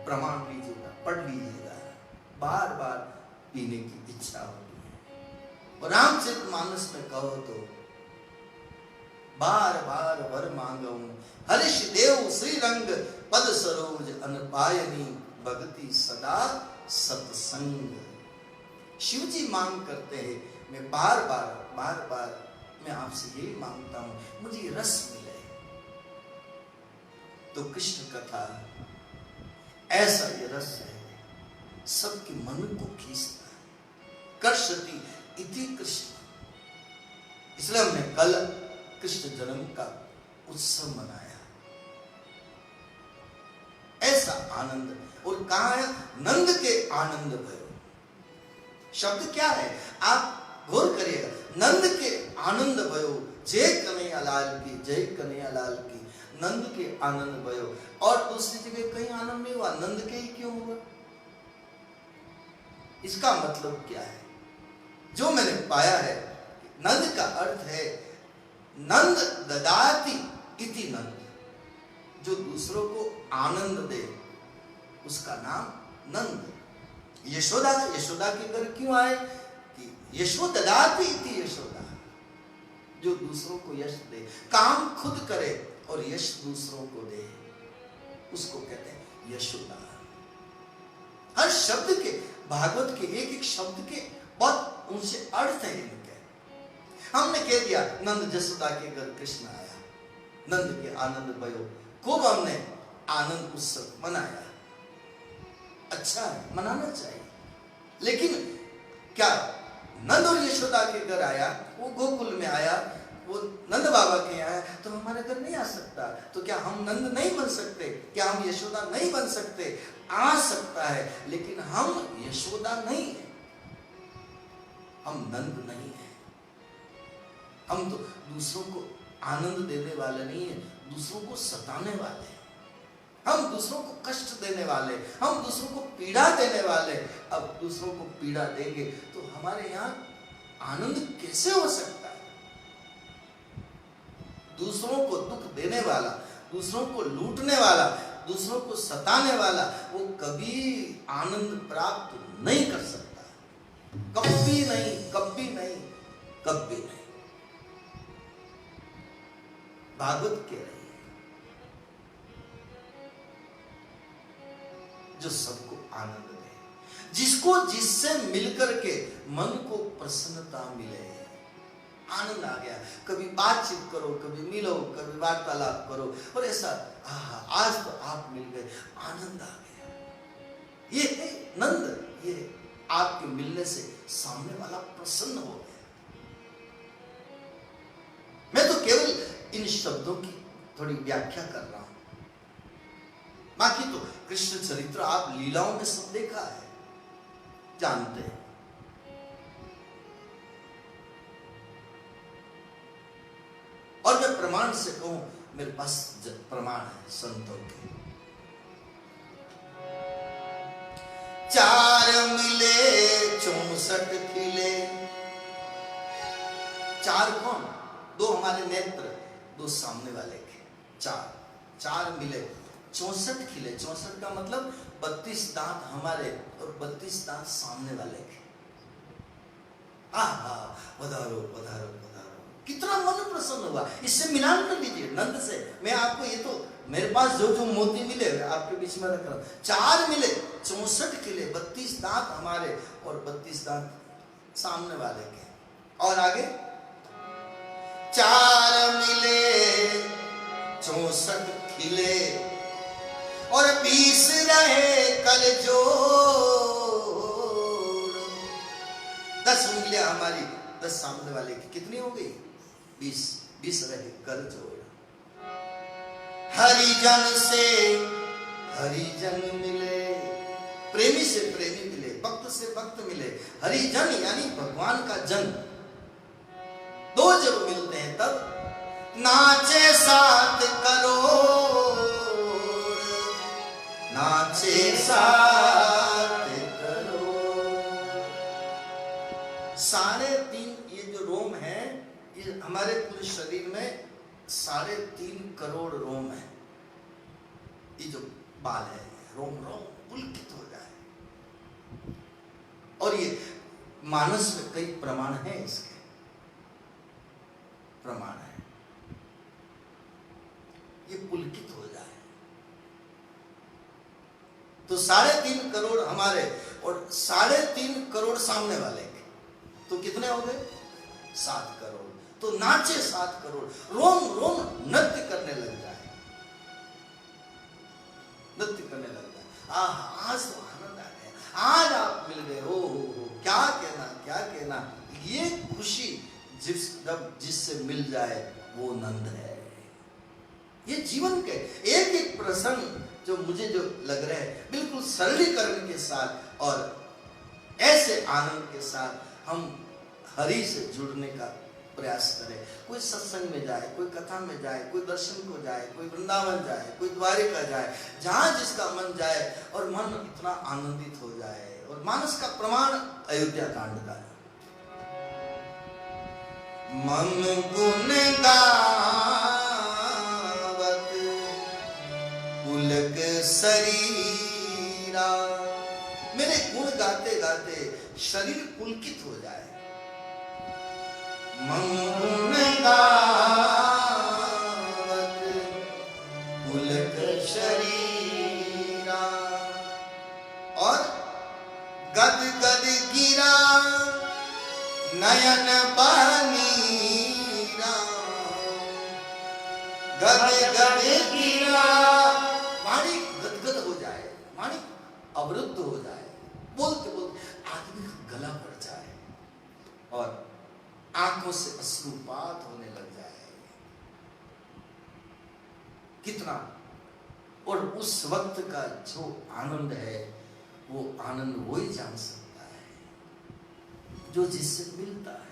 [SPEAKER 1] प्रमाण लीजिएगा, पढ़ लीजिएगा, बार बार पीने की इच्छा होती है। और रामचरितमानस में कहो तो, बार बार वर मांगऊं हर्ष देव श्रीरंग, पद सरोज अनपायनी, भक्ति सदा सत्संग। शिव जी मांग करते हैं, मैं बार बार मैं आपसे यही मांगता हूं, मुझे रस मिले। तो कृष्ण कथा ऐसा ये रस है, सबके मन को खींचता है। कर्षति इति कृष्ण। इसलिए हमने कल कृष्ण जन्म का उत्सव मनाया। ऐसा आनंद, और कहा है नंद के आनंद भयो। शब्द क्या है, आप गौर करिएगा। नंद के आनंद भयो, जय कन्हैया लाल की, जय कन्हैया लाल की। नंद के आनंद भयो, और दूसरी जगह कहीं आनंद नहीं हुआ, नंद के ही क्यों हुआ? इसका मतलब क्या है? जो मैंने पाया है, नंद का अर्थ है नंद ददाति इति नंद, जो दूसरों को आनंद दे उसका नाम नंद। यशोदा, यशोदा के घर क्यों आए कि यशो ददाति इति यशोदा, जो दूसरों को यश दे, काम खुद करे और यश दूसरों को दे, उसको कहते हैं यशोदा। हर शब्द के, भागवत के एक एक शब्द के बहुत ऊंचे अर्थ है इनके। हमने कह दिया नंद जसोदा के घर कृष्ण आया, नंद के आनंद भयो, खूब हमने आनंद उत्सव मनाया। अच्छा है, मनाना चाहिए, लेकिन क्या नंद और यशोदा के घर आया, वो गोकुल में आया, वो नंद बाबा के आया, तो हमारे घर नहीं आ सकता? तो क्या हम नंद नहीं बन सकते? क्या हम यशोदा नहीं बन सकते? आ सकता है, लेकिन हम यशोदा नहीं है, हम नंद नहीं है। हम तो दूसरों को आनंद देने वाले नहीं है, दूसरों को सताने वाले हैं। हम दूसरों को कष्ट देने वाले, हम दूसरों को पीड़ा देने वाले। अब दूसरों को पीड़ा देंगे तो हमारे यहाँ आनंद कैसे हो सकता है? दूसरों को दुख देने वाला, दूसरों को लूटने वाला, दूसरों को सताने वाला, वो कभी आनंद प्राप्त नहीं कर सकता। कभी नहीं, कभी नहीं, कभी नहीं। भागवत कह रही है, जो सबको आनंद दे, जिसको जिससे मिलकर के मन को प्रसन्नता मिले। आनंद आ गया, कभी बातचीत करो, कभी मिलो, कभी वार्तालाप करो, और ऐसा आज तो आप मिल गए, आनंद आ गया। ये है नंद, ये आपके मिलने से सामने वाला प्रसन्न हो गया। मैं तो केवल इन शब्दों की थोड़ी व्याख्या कर रहा हूं, बाकी तो कृष्ण चरित्र आप लीलाओं में सब देखा है, जानते हैं। और मैं प्रमाण से कहूं, मेरे पास प्रमाण है संतों के। चार मिले 64 खिले। चार कौन? दो हमारे नेत्र, दो सामने वाले के। चार मिले 64 खिले। 64 का मतलब 32 दांत हमारे और 32 दांत सामने वाले के। आहा, पधारो पधारो पधारो, कितना मन प्रसन्न हुआ। इससे मिलान कर लीजिए नंद से। मैं आपको ये तो मेरे पास जो जो मोती मिले आपके बीच में रख रहा हूं। 4 मिले 64 किले, 32 दांत हमारे और 32 दांत सामने वाले के। और आगे 4 मिले 64 खिले और 20 रहे कल जोड़। 10 उंगलियां हमारी 10 सामने वाले की, कितनी हो गई? 20 रहे कल जोड़। हरिजन से हरिजन मिले, प्रेमी से प्रेमी मिले, भक्त से भक्त मिले। हरिजन यानी भगवान का जन, दो जब मिलते हैं तब नाचे 7 करोड़, नाचे 7 करोड़। 3.5 ये जो रोम है, ये हमारे पूरे शरीर में 3.5 करोड़ रोम है। ये जो बाल है, रोम पुलकित हो जाए। और ये मानस में कई प्रमाण है, इसके प्रमाण है, ये पुलकित हो जाए। तो 3.5 करोड़ हमारे और 3.5 करोड़ सामने वाले के, तो कितने हो गए? 7 करोड़। तो नाचे 7 करोड़, रोम रोम नृत्य करने लग जाए, नृत्य करने लग जाए। आज तो आनंद आ गया, आज आप मिल गए। हो क्या कहना, क्या कहना। ये खुशी जिससे मिल जाए वो नंद है। ये जीवन के एक एक प्रसंग जो मुझे जो लग रहे हैं, बिल्कुल सरलीकरण के साथ और ऐसे आनंद के साथ हम हरि से जुड़ने का प्रयास करें। कोई सत्संग में जाए, कोई कथा में जाए, कोई दर्शन को जाए, कोई वृंदावन जाए, कोई द्वारिका जाए, जहां जिसका मन जाए और मन इतना आनंदित हो जाए। और मानस का प्रमाण अयोध्या कांड का है। मन गुण गावत पुलक शरीरा, मेरे गुण गाते गाते शरीर पुलकित हो जाए। मन गुण गावत पुलक शरीरा और गद गद गिरा नयन बहनीरा। गद गद गिरा, वाणी गदगद हो जाए, वाणी अवरुद्ध हो जाए, बोलते बोलते आदमी का गला भर जाए और आंखों से अश्रुपात होने लग जाए। कितना, और उस वक्त का जो आनंद है, वो आनंद वो ही जान सकता है जो जिससे मिलता है।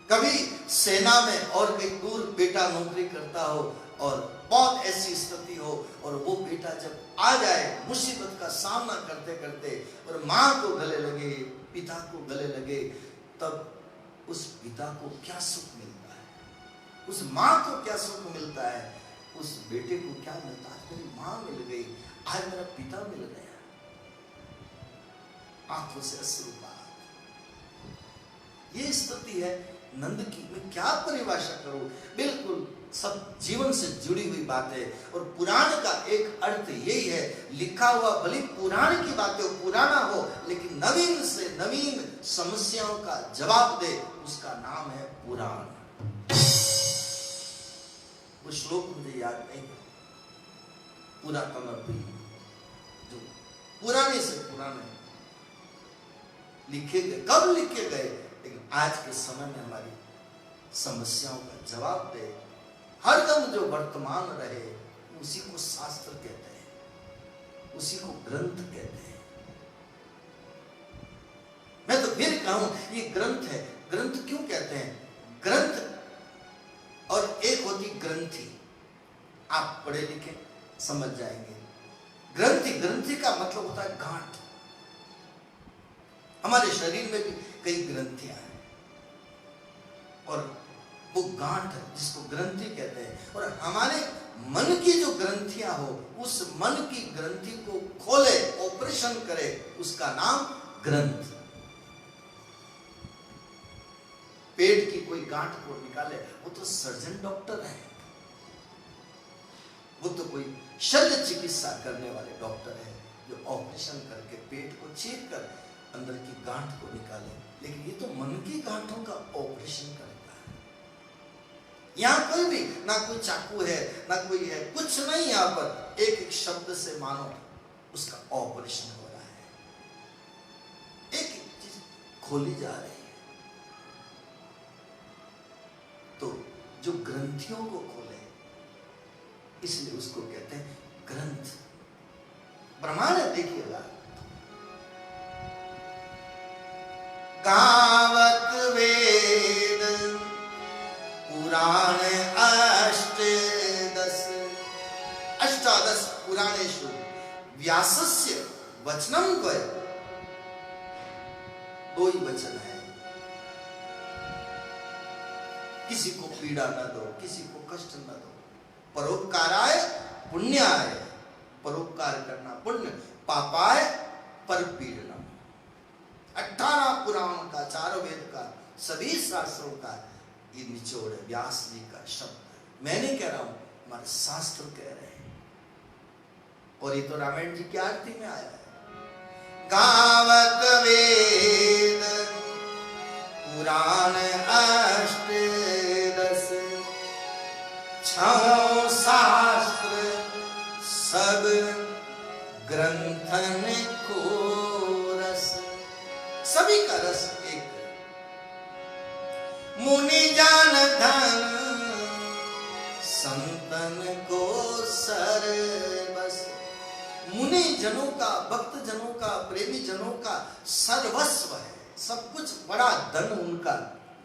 [SPEAKER 1] कभी सेना में और कहीं दूर बेटा नौकरी करता हो और बहुत ऐसी स्थिति हो और वो बेटा जब आ जाए मुसीबत का सामना करते करते और मां को गले लगे, पिता को गले लगे, तब उस पिता को क्या सुख मिलता है, उस मां को क्या सुख मिलता है, उस बेटे को क्या मिलता है। मेरी मां मिल गई, आज मेरा पिता मिल गया। आंखों से अश्रुपात, ये स्थिति है नंद की। मैं क्या परिभाषा करूं, बिल्कुल सब जीवन से जुड़ी हुई बातें। और पुराण का एक अर्थ यही है, लिखा हुआ भले पुराण की बातें हो, पुराना हो, लेकिन नवीन से नवीन समस्याओं का जवाब दे, उसका नाम है पुराण। वो श्लोक मुझे याद नहीं है, पुरातनपि, जो पुराने से पुराने लिखे गए, कब लिखे गए, लेकिन आज के समय में हमारी समस्याओं का जवाब दे। हरदम जो वर्तमान रहे, उसी को शास्त्र कहते हैं, उसी को ग्रंथ कहते हैं। मैं तो फिर कहूं ये ग्रंथ है। ग्रंथ क्यों कहते हैं? ग्रंथ और एक होती ग्रंथि, आप पढ़े लिखे समझ जाएंगे। ग्रंथि ग्रंथि का मतलब होता है गांठ। हमारे शरीर में भी कई ग्रंथियां हैं और वो गांठ है जिसको ग्रंथि कहते हैं। और हमारे मन की जो ग्रंथियां हो, उस मन की ग्रंथि को खोले, ऑपरेशन करे, उसका नाम ग्रंथ। पेट की कोई गांठ को निकाले, वो तो सर्जन डॉक्टर है, वो तो कोई शल्य चिकित्सा करने वाले डॉक्टर है जो ऑपरेशन करके पेट को चीर कर अंदर की गांठ को निकाले। लेकिन ये तो मन की गांठों का ऑपरेशन करता है। यहां कोई भी ना कोई चाकू है ना कोई है, कुछ नहीं। यहां पर एक एक शब्द से मानो उसका ऑपरेशन हो रहा है, एक एक चीज खोली जा रही है। तो जो ग्रंथियों को खोले, इसलिए उसको कहते हैं ग्रंथ। प्रमाण है, देखिएगा, गावत वेद पुराण अष्टादश पुराणेषु व्यासस्य वचनम द्वय। दो ही वचन है। किसी को पीड़ा न दो, किसी को कष्ट न दो। परोपकाराय पुण्याय, परोपकार करना पुण्य, पापाय परपीड़नम। 18 पुराण का, 4 वेद का, सभी शास्त्रों का ये निचोड़ है, व्यास जी का शब्द। मैं नहीं कह रहा हूं, हमारे शास्त्र कह रहे हैं। और ये तो रामायण जी की आरती में आया है। गावत वेद पुराण अष्टादश, 6 शास्त्र सब ग्रंथन को रस। सभी का रस एक। मुनि जान धन संतन को सर्वस। मुनि जनों का, भक्त जनों का, प्रेमी जनों का सर्वस्व है। सब कुछ बड़ा धन उनका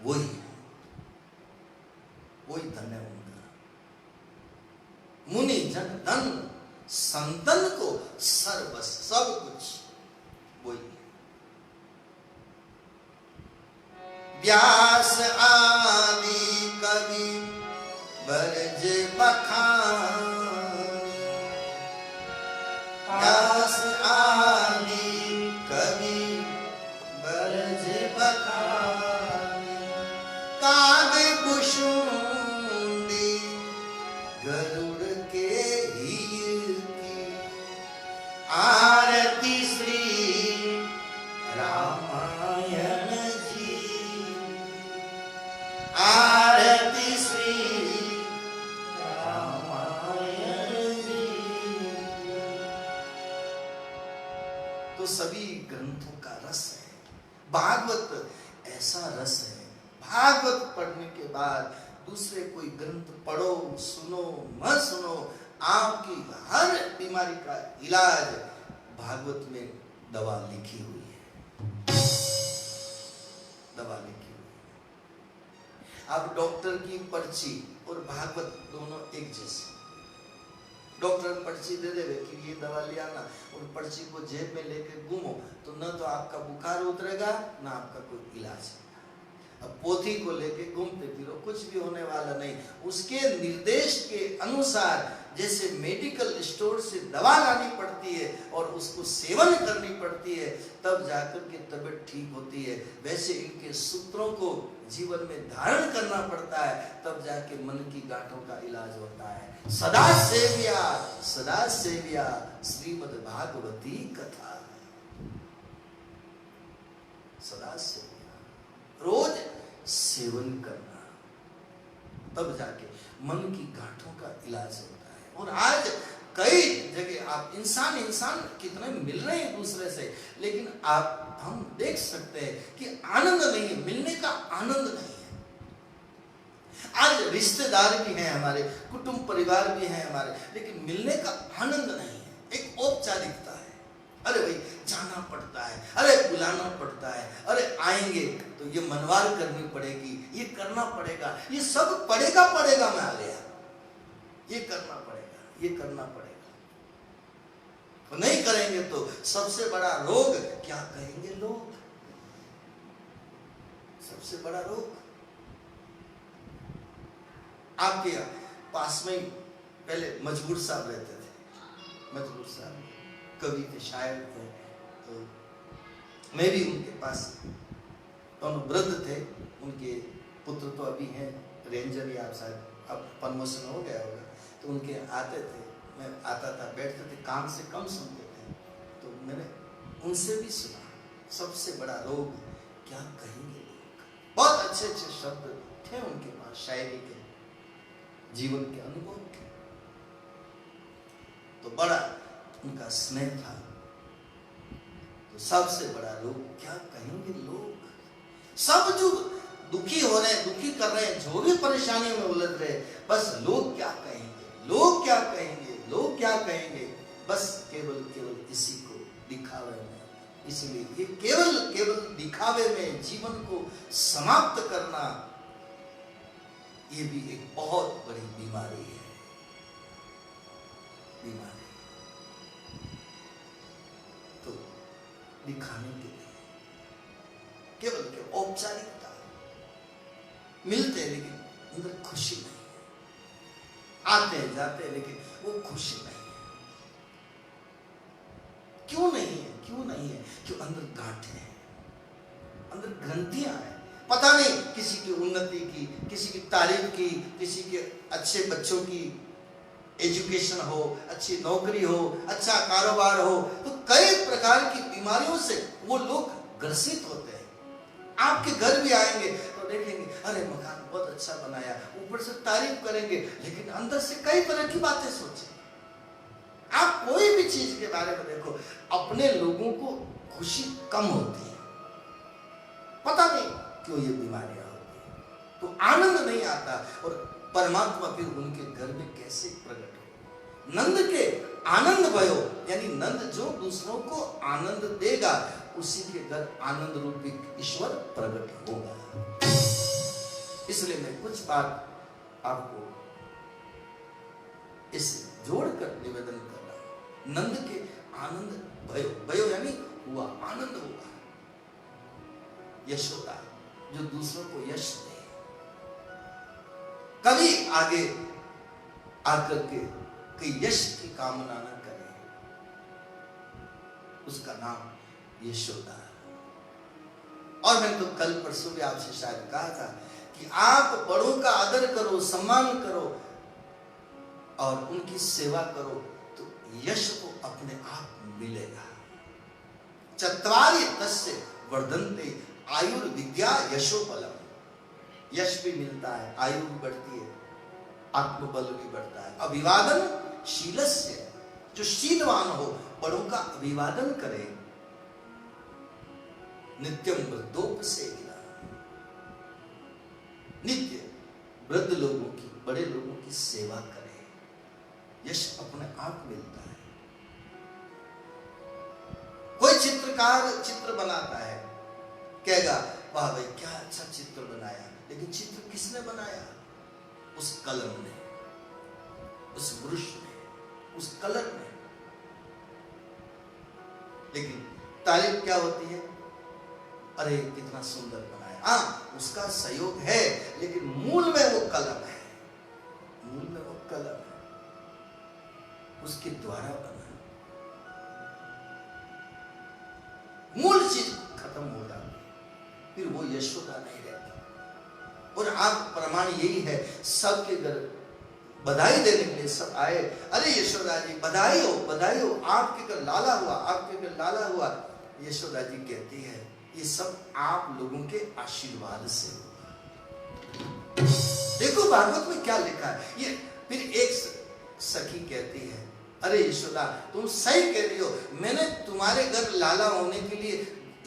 [SPEAKER 1] वही है, वही धन है उनका। मुनि जन धन, संतन को सर्वस्व, सब कुछ वही है। व्यास आदि कवि बरज बखान। व्यास आदि कवि बरज बखान। काव्य कुसुंडी गरुड़ के हीर की। आरती श्री रामायण जी। आरती श्री रामायण जी। तो सभी ग्रंथों का रस है। भागवत ऐसा रस है, भागवत पढ़ने के बाद दूसरे कोई ग्रंथ पढ़ो, सुनो मत सुनो, आपकी हर बीमारी का इलाज भागवत में दवा लिखी हुई है। दवा लिखी हुई है। अब डॉक्टर की पर्ची और भागवत दोनों एक जैसे। डॉक्टर पर्ची दे देवे कि ये दवा ले आना, और पर्ची को जेब में लेके घूमो तो न तो आपका बुखार उतरेगा ना आपका कोई इलाज। अब पोथी को लेके घूमते फिरो, कुछ भी होने वाला नहीं। उसके निर्देश के अनुसार जैसे मेडिकल स्टोर से दवा लानी पड़ती है और उसको सेवन करनी पड़ती है, तब जाकर के तबीयत ठीक होती है, वैसे इनके सूत्रों को जीवन में धारण करना पड़ता है, तब जाके मन की गांठों का इलाज होता है। सदा सेव्या श्रीमद् भागवती कथा। सदा सेव्या, रोज सेवन करना, तब जाके मन की गांठों का इलाज होता है। और आज कई जगह आप इंसान कितने मिल रहे हैं दूसरे से, लेकिन हम देख सकते हैं कि आनंद नहीं है, मिलने का आनंद नहीं है। आज रिश्तेदार भी हैं हमारे, कुटुंब परिवार भी हैं हमारे, लेकिन मिलने का आनंद नहीं है। एक औपचारिकता है, अरे भाई जाना पड़ता है, अरे बुलाना पड़ता है, अरे आएंगे तो ये मनवार करनी पड़ेगी, ये करना पड़ेगा, ये सब पड़ेगा मैं आ गया, ये करना पड़ेगा, ये करना पड़ेगा। तो नहीं करेंगे तो सबसे बड़ा रोग क्या कहेंगे लोग, सबसे बड़ा रोग। आपके पास में पहले मजबूर साहब रहते थे, मजबूर साहब कवि थे, शायर थे, तो मैं भी उनके पास, दोनों वृद्ध थे, उनके पुत्र तो अभी हैं रेंजर या शायद अब प्रमोशन हो गया होगा, तो उनके आते थे, मैं आता था, बैठते थे, काम से कम सुनते थे, तो मैंने उनसे भी सुना सबसे बड़ा रोग क्या कहेंगे लोग। बहुत अच्छे अच्छे शब्द थे उनके पास, शायरी के, जीवन के अनुभव के, तो बड़ा उनका स्नेह था। तो सबसे बड़ा रोग क्या कहेंगे लोग। सब जो दुखी हो रहे हैं, दुखी कर रहे हैं, जो भी परेशानियों में उलझ रहे हैं, बस लोग क्या कहेंगे, लोग क्या कहेंगे, लोग क्या कहेंगे, बस केवल केवल इसी को दिखावे में। इसलिए ये केवल केवल दिखावे में जीवन को समाप्त करना, ये भी एक बहुत बड़ी बीमारी है, बीमारी। तो दिखाने के लिए केवल के औपचारिकता, मिलते हैं लेकिन अंदर खुशी नहीं है, आते हैं जाते हैं लेकिन वो खुशी नहीं है। क्यों नहीं है, क्यों नहीं है? क्यों अंदर गांठें हैं, अंदर ग्रंथियां हैं। पता नहीं किसी की उन्नति की, किसी की तारीफ की, किसी के अच्छे बच्चों की एजुकेशन हो, अच्छी नौकरी हो, अच्छा कारोबार हो, तो कई प्रकार की बीमारियों से वो लोग ग्रसित होते हैं। आपके घर भी आएंगे तो देखेंगे, अरे मकान बहुत अच्छा बनाया, ऊपर से तारीफ करेंगे, लेकिन अंदर से कई तरह की बातें सोचेंगे। आप कोई भी चीज के बारे में देखो, अपने लोगों को खुशी कम होती है, पता नहीं क्यों ये बीमारियां होती है, तो आनंद नहीं आता, और परमात्मा फिर उनके घर में कैसे प्रकट हो। नंद के आनंद भयो, यानी नंद जो दूसरों को आनंद देगा, उसी के घर आनंद रूपी ईश्वर प्रकट होगा। इसलिए मैं कुछ बात आपको इसे जोड़कर निवेदन कर रहा हूं। नंद के आनंद भयो, भयो यानी हुआ, आनंद हुआ। यशोदा जो दूसरों को यश दे, कभी आगे आकर के कि यश की कामना न करे, उसका नाम यशोदा। और मैंने तो कल परसों भी आपसे शायद कहा था कि आप बड़ों का आदर करो, सम्मान करो और उनकी सेवा करो, तो यश को अपने आप मिलेगा। चत्वारि तस्य वर्धन्ते आयुर्विद्या यशोबलम। यश भी मिलता है, आयु भी बढ़ती है, आत्मबल भी बढ़ता है। अभिवादन शीलस्य, जो शीलवान हो, बड़ों का अभिवादन करे। नित्यम वृद्धोपसेविना, नित्य वृद्ध लोगों की, बड़े लोगों की सेवा करे। यश अपने आप मिलता है। कोई चित्रकार चित्र बनाता है, कहेगा वाह भाई क्या अच्छा चित्र बनाया, लेकिन चित्र किसने बनाया? उस कलम ने, उस ब्रश ने, उस कलर ने। लेकिन तारीफ क्या होती है? अरे कितना सुंदर बनाया। हाँ, उसका सहयोग है, लेकिन मूल में वो कलम है, मूल में वो कलम है, उसके द्वारा बना। मूल चीज खत्म हो जाती है, फिर वो यशोदा नहीं रहती। और आप प्रमाण यही है, सबके घर बधाई देने के लिए सब आए, अरे यशोदा जी बधाई हो, बधाई हो, आपके घर लाला हुआ, आपके घर लाला हुआ। यशोदा जी कहती है ये सब आप लोगों के आशीर्वाद से हुआ। देखो भागवत में क्या लिखा है। ये फिर एक सखी कहती है, अरे यशोदा तुम सही कह रही हो, मैंने तुम्हारे घर लाला होने के लिए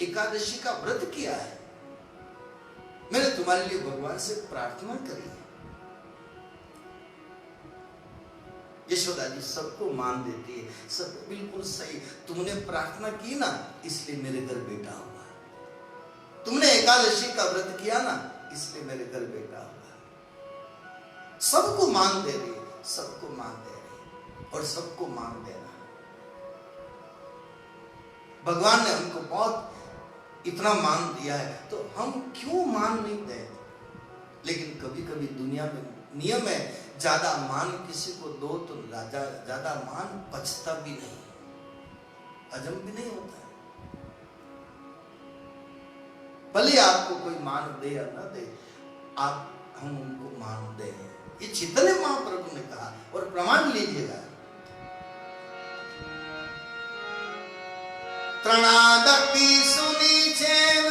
[SPEAKER 1] एकादशी का व्रत किया है, मैंने तुम्हारे लिए भगवान से प्रार्थना करी है। यशोदा जी सबको मान देती है, सब बिल्कुल सही, तुमने प्रार्थना की ना, इसलिए मेरे घर बेटा हुआ, तुमने एकादशी का व्रत किया ना, इसलिए मेरे घर बेटा हुआ। सबको मान दे रही है, सबको मान दे रही है, और सबको मान देना। भगवान ने हमको बहुत इतना मान दिया है, तो हम क्यों मान नहीं दें? लेकिन कभी कभी दुनिया में नियम है, ज्यादा मान किसी को दो तो ज्यादा मान पचता भी नहीं, हजम भी नहीं होता है। भले आपको कोई मान दे या ना दे, आप हम उनको मान दे। ये चैतन्य महाप्रभु ने कहा, और प्रमाण लीजिएगा। त्रणादपि सुनीचेन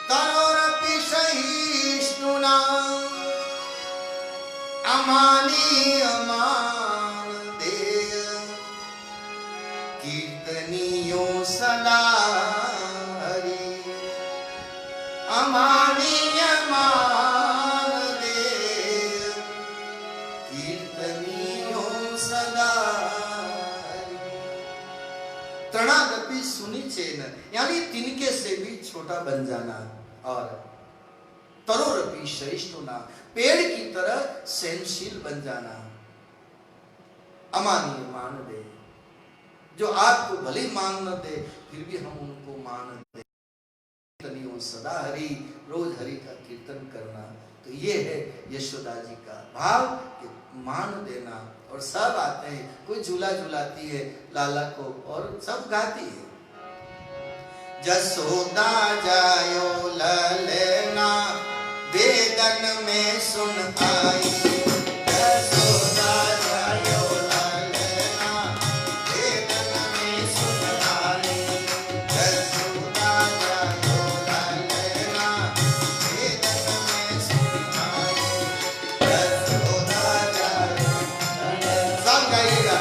[SPEAKER 1] तरोरपि सहिष्णुना अमानी अमान देय कीर्तनियो सदा हरि। अमानी अमान देय कीर्तनियो सदा हरि। तृणादपि सुनिचेन, यानी तिनके से भी छोटा बन जाना, और तरोरपि सहिष्णुना, पेड़ की तरह सहनशील बन जाना। अमानीय मान दे, जो आपको भले मान न दे फिर भी हम उनको मान दे। कीर्तनियो सदा हरि, रोज हरि का कीर्तन करना। तो ये है यशोदा जी का भाव कि मान देना। और सब आते हैं, कोई झूला झुलाती है लाला को और सब गाती है। जसोदा जायो ललना वेदन में सुन आई। जसोदा जायो ललना वेदन में सुन आई। जसोदा जायो ललना वेदन में सुन आई। जसोदा जायो सब गाइएगा।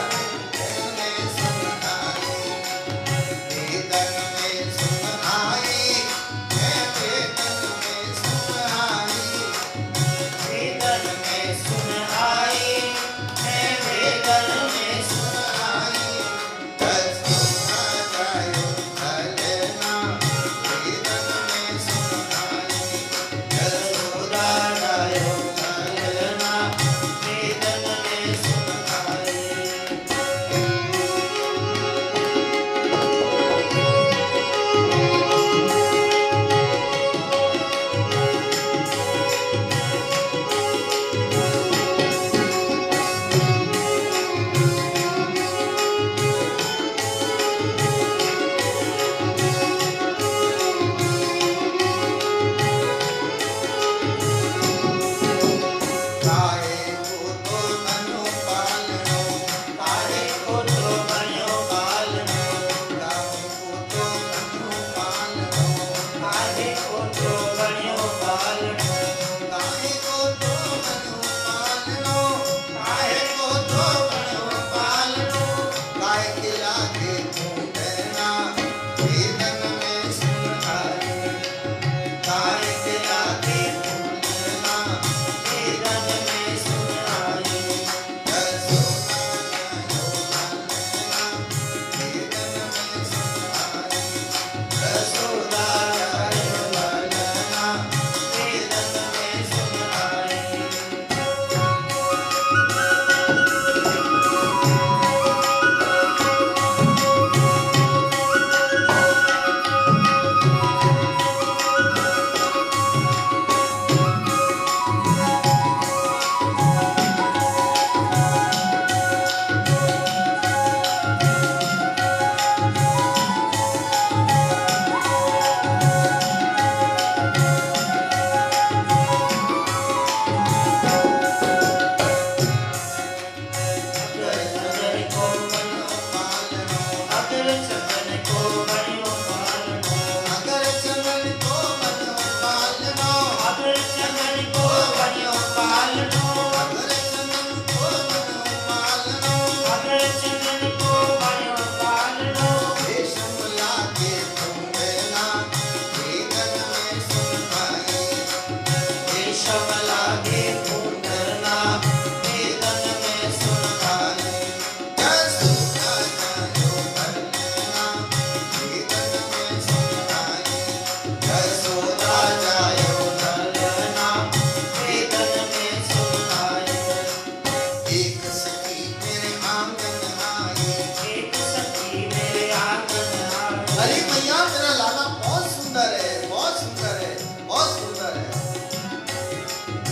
[SPEAKER 1] अरे मैया तेरा लाला बहुत सुंदर है, बहुत सुंदर है, बहुत सुंदर है।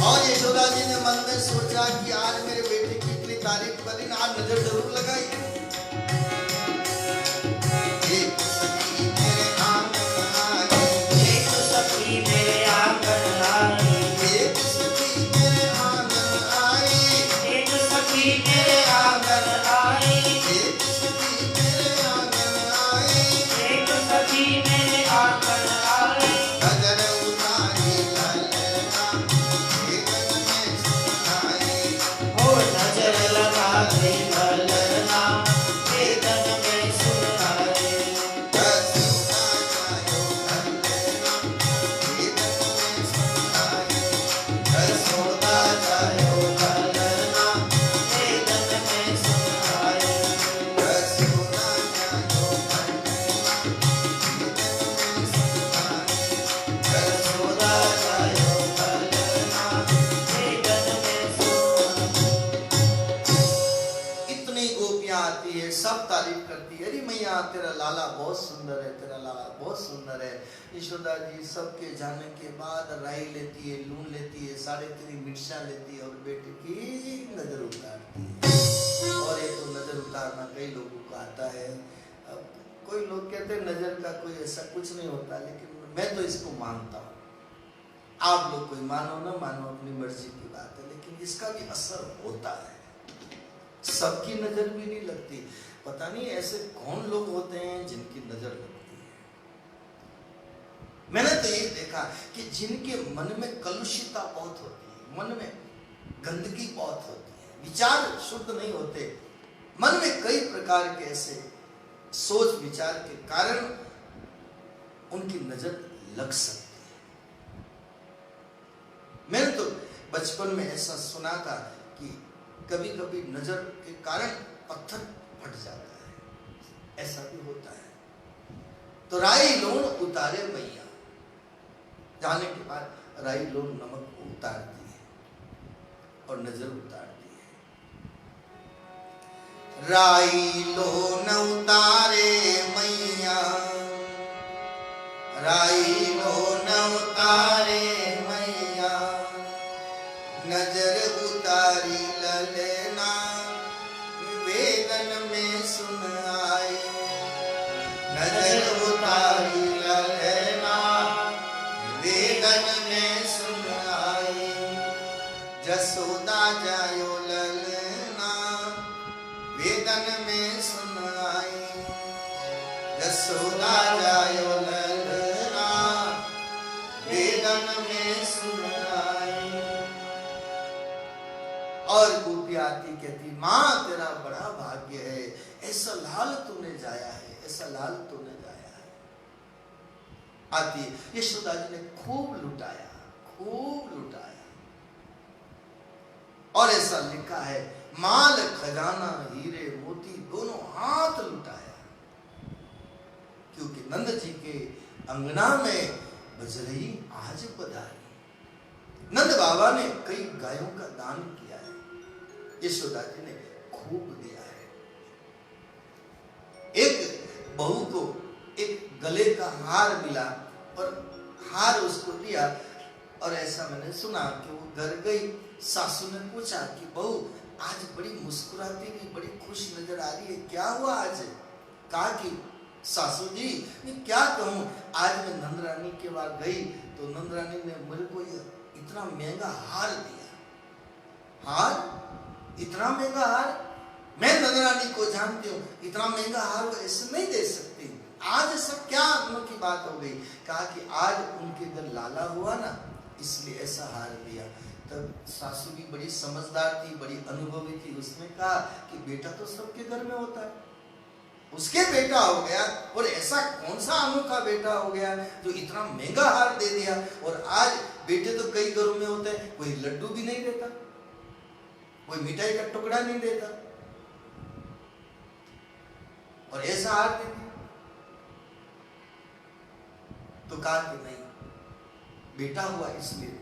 [SPEAKER 1] और यशोदा जी ने मन में सोचा कि आज मेरे बेटे की इतनी तारीफ करी ना, आज नजर जरूर लगाई। एक सखी मेरे आंगन आई,
[SPEAKER 2] एक सखी मेरे आंगन आई,
[SPEAKER 1] एक सखी मेरे आंगन आई,
[SPEAKER 2] एक सखी मेरे आंगन आई,
[SPEAKER 1] एक सखी मेरे आंगन आई,
[SPEAKER 2] एक सखी मेरे आंगन आई।
[SPEAKER 1] नजर उतारी ललना, वेदन में सुनाई।
[SPEAKER 2] ओ नजर लगा गई ललना, वेदन में सुनाई।
[SPEAKER 1] यशोदा जायो ललना, वेदन में सुनाई।
[SPEAKER 2] यशोदा जायो ललना, वेदन में सुनाई।
[SPEAKER 1] यशोदा जायो ललना, वेदन में सुनाई।
[SPEAKER 2] यशोदा जायो ललना, वेदन में सुनाई।
[SPEAKER 1] इतनी गोपियां आती है, सब तारीफ करती है, अरे मैया तेरा लाला बहुत सुंदर है, तेरा लाला बहुत सुंदर है। यशोदा जी सबके जाने के बाद राई लेती है, लून लेती है, 3.5 मिर्चा लेती है और बेटे की नजर उतारती है। और ये तो नजर उतारना कई लोगों को आता है। अब कोई लोग कहते हैं नजर का कोई ऐसा कुछ नहीं होता, लेकिन मैं तो इसको मानता हूँ। आप लोग कोई मानो ना मानो, अपनी मर्जी की बात है, लेकिन इसका भी असर होता है। सबकी नजर भी नहीं लगती। पता नहीं ऐसे कौन लोग होते हैं जिनकी नजर लगती है। मैंने तो ये देखा कि जिनके मन में कलुषिता बहुत होती है, मन में गंदगी बहुत होती है, विचार शुद्ध नहीं होते, मन में कई प्रकार के ऐसे सोच विचार के कारण उनकी नजर लग सकती है। मैंने तो बचपन में ऐसा सुना था कि कभी कभी नजर के कारण पत्थर फट जाता है, ऐसा भी होता है। तो राई लोन उतारे मैया, जाने के बाद राई लोन नमक उतारती है और नजर उतारती है। राई लोन उतारे मैया, राई लोन उतारे मैया, नजर उतारी ललना, वेदन में सुन आई। नजर उतारी ललना, वेदन में सुन आई। जसोदा जायो ललना, वेदन में सुन आई। जसोदा जायो ललना, वेदन में सुन आई। और गोपी आती कहती, माँ तेरा बड़ा भाग्य है, ऐसा लाल तूने जाया है, ऐसा लाल तूने जाया है। आती यशोदा जी ने खूब लुटाया, खूब लुटाया। और ऐसा लिखा है, माल खजाना हीरे मोती दोनों हाथ लुटाया, क्योंकि नंद जी के अंगना में बज रही आज पधारी। नंद बाबा ने कई गायों का दान किया है, यशोदा जी ने खूब दिया है। एक बहू को एक गले का हार मिला और हार उसको दिया, और ऐसा मैंने सुना कि वो घर गई, सासू ने पूछा कि बहू आज बड़ी मुस्कुराती हुई, बड़ी खुश नजर आ रही है, क्या हुआ आज? कहा कि सासू जी मैं क्या कहूँ, आज मैं नंदरानी के पास गई तो नंदरानी ने मेरे को इतना महंगा हार दिया। हार? इतना महंगा हार? मैं नंदरानी को जानती हूँ, इतना महंगा हार वो ऐसे नहीं दे सकती। आज सब क्या अनोखी बात हो गई? कहा कि आज उनके घर लाला हुआ ना, इसलिए ऐसा हार दिया। तब सासू भी बड़ी समझदार थी, बड़ी अनुभवी थी, उसने कहा कि बेटा तो सबके घर में होता है, उसके बेटा हो गया, और ऐसा कौन सा अनोखा बेटा हो गया जो इतना महंगा हार दे दिया। और आज बेटे तो कई घरों में होते हैं, कोई लड्डू भी नहीं देता, कोई मिठाई का टुकड़ा नहीं देता, और ऐसा हार दे दिया। तो कहा कि नहीं, बेटा हुआ इसलिए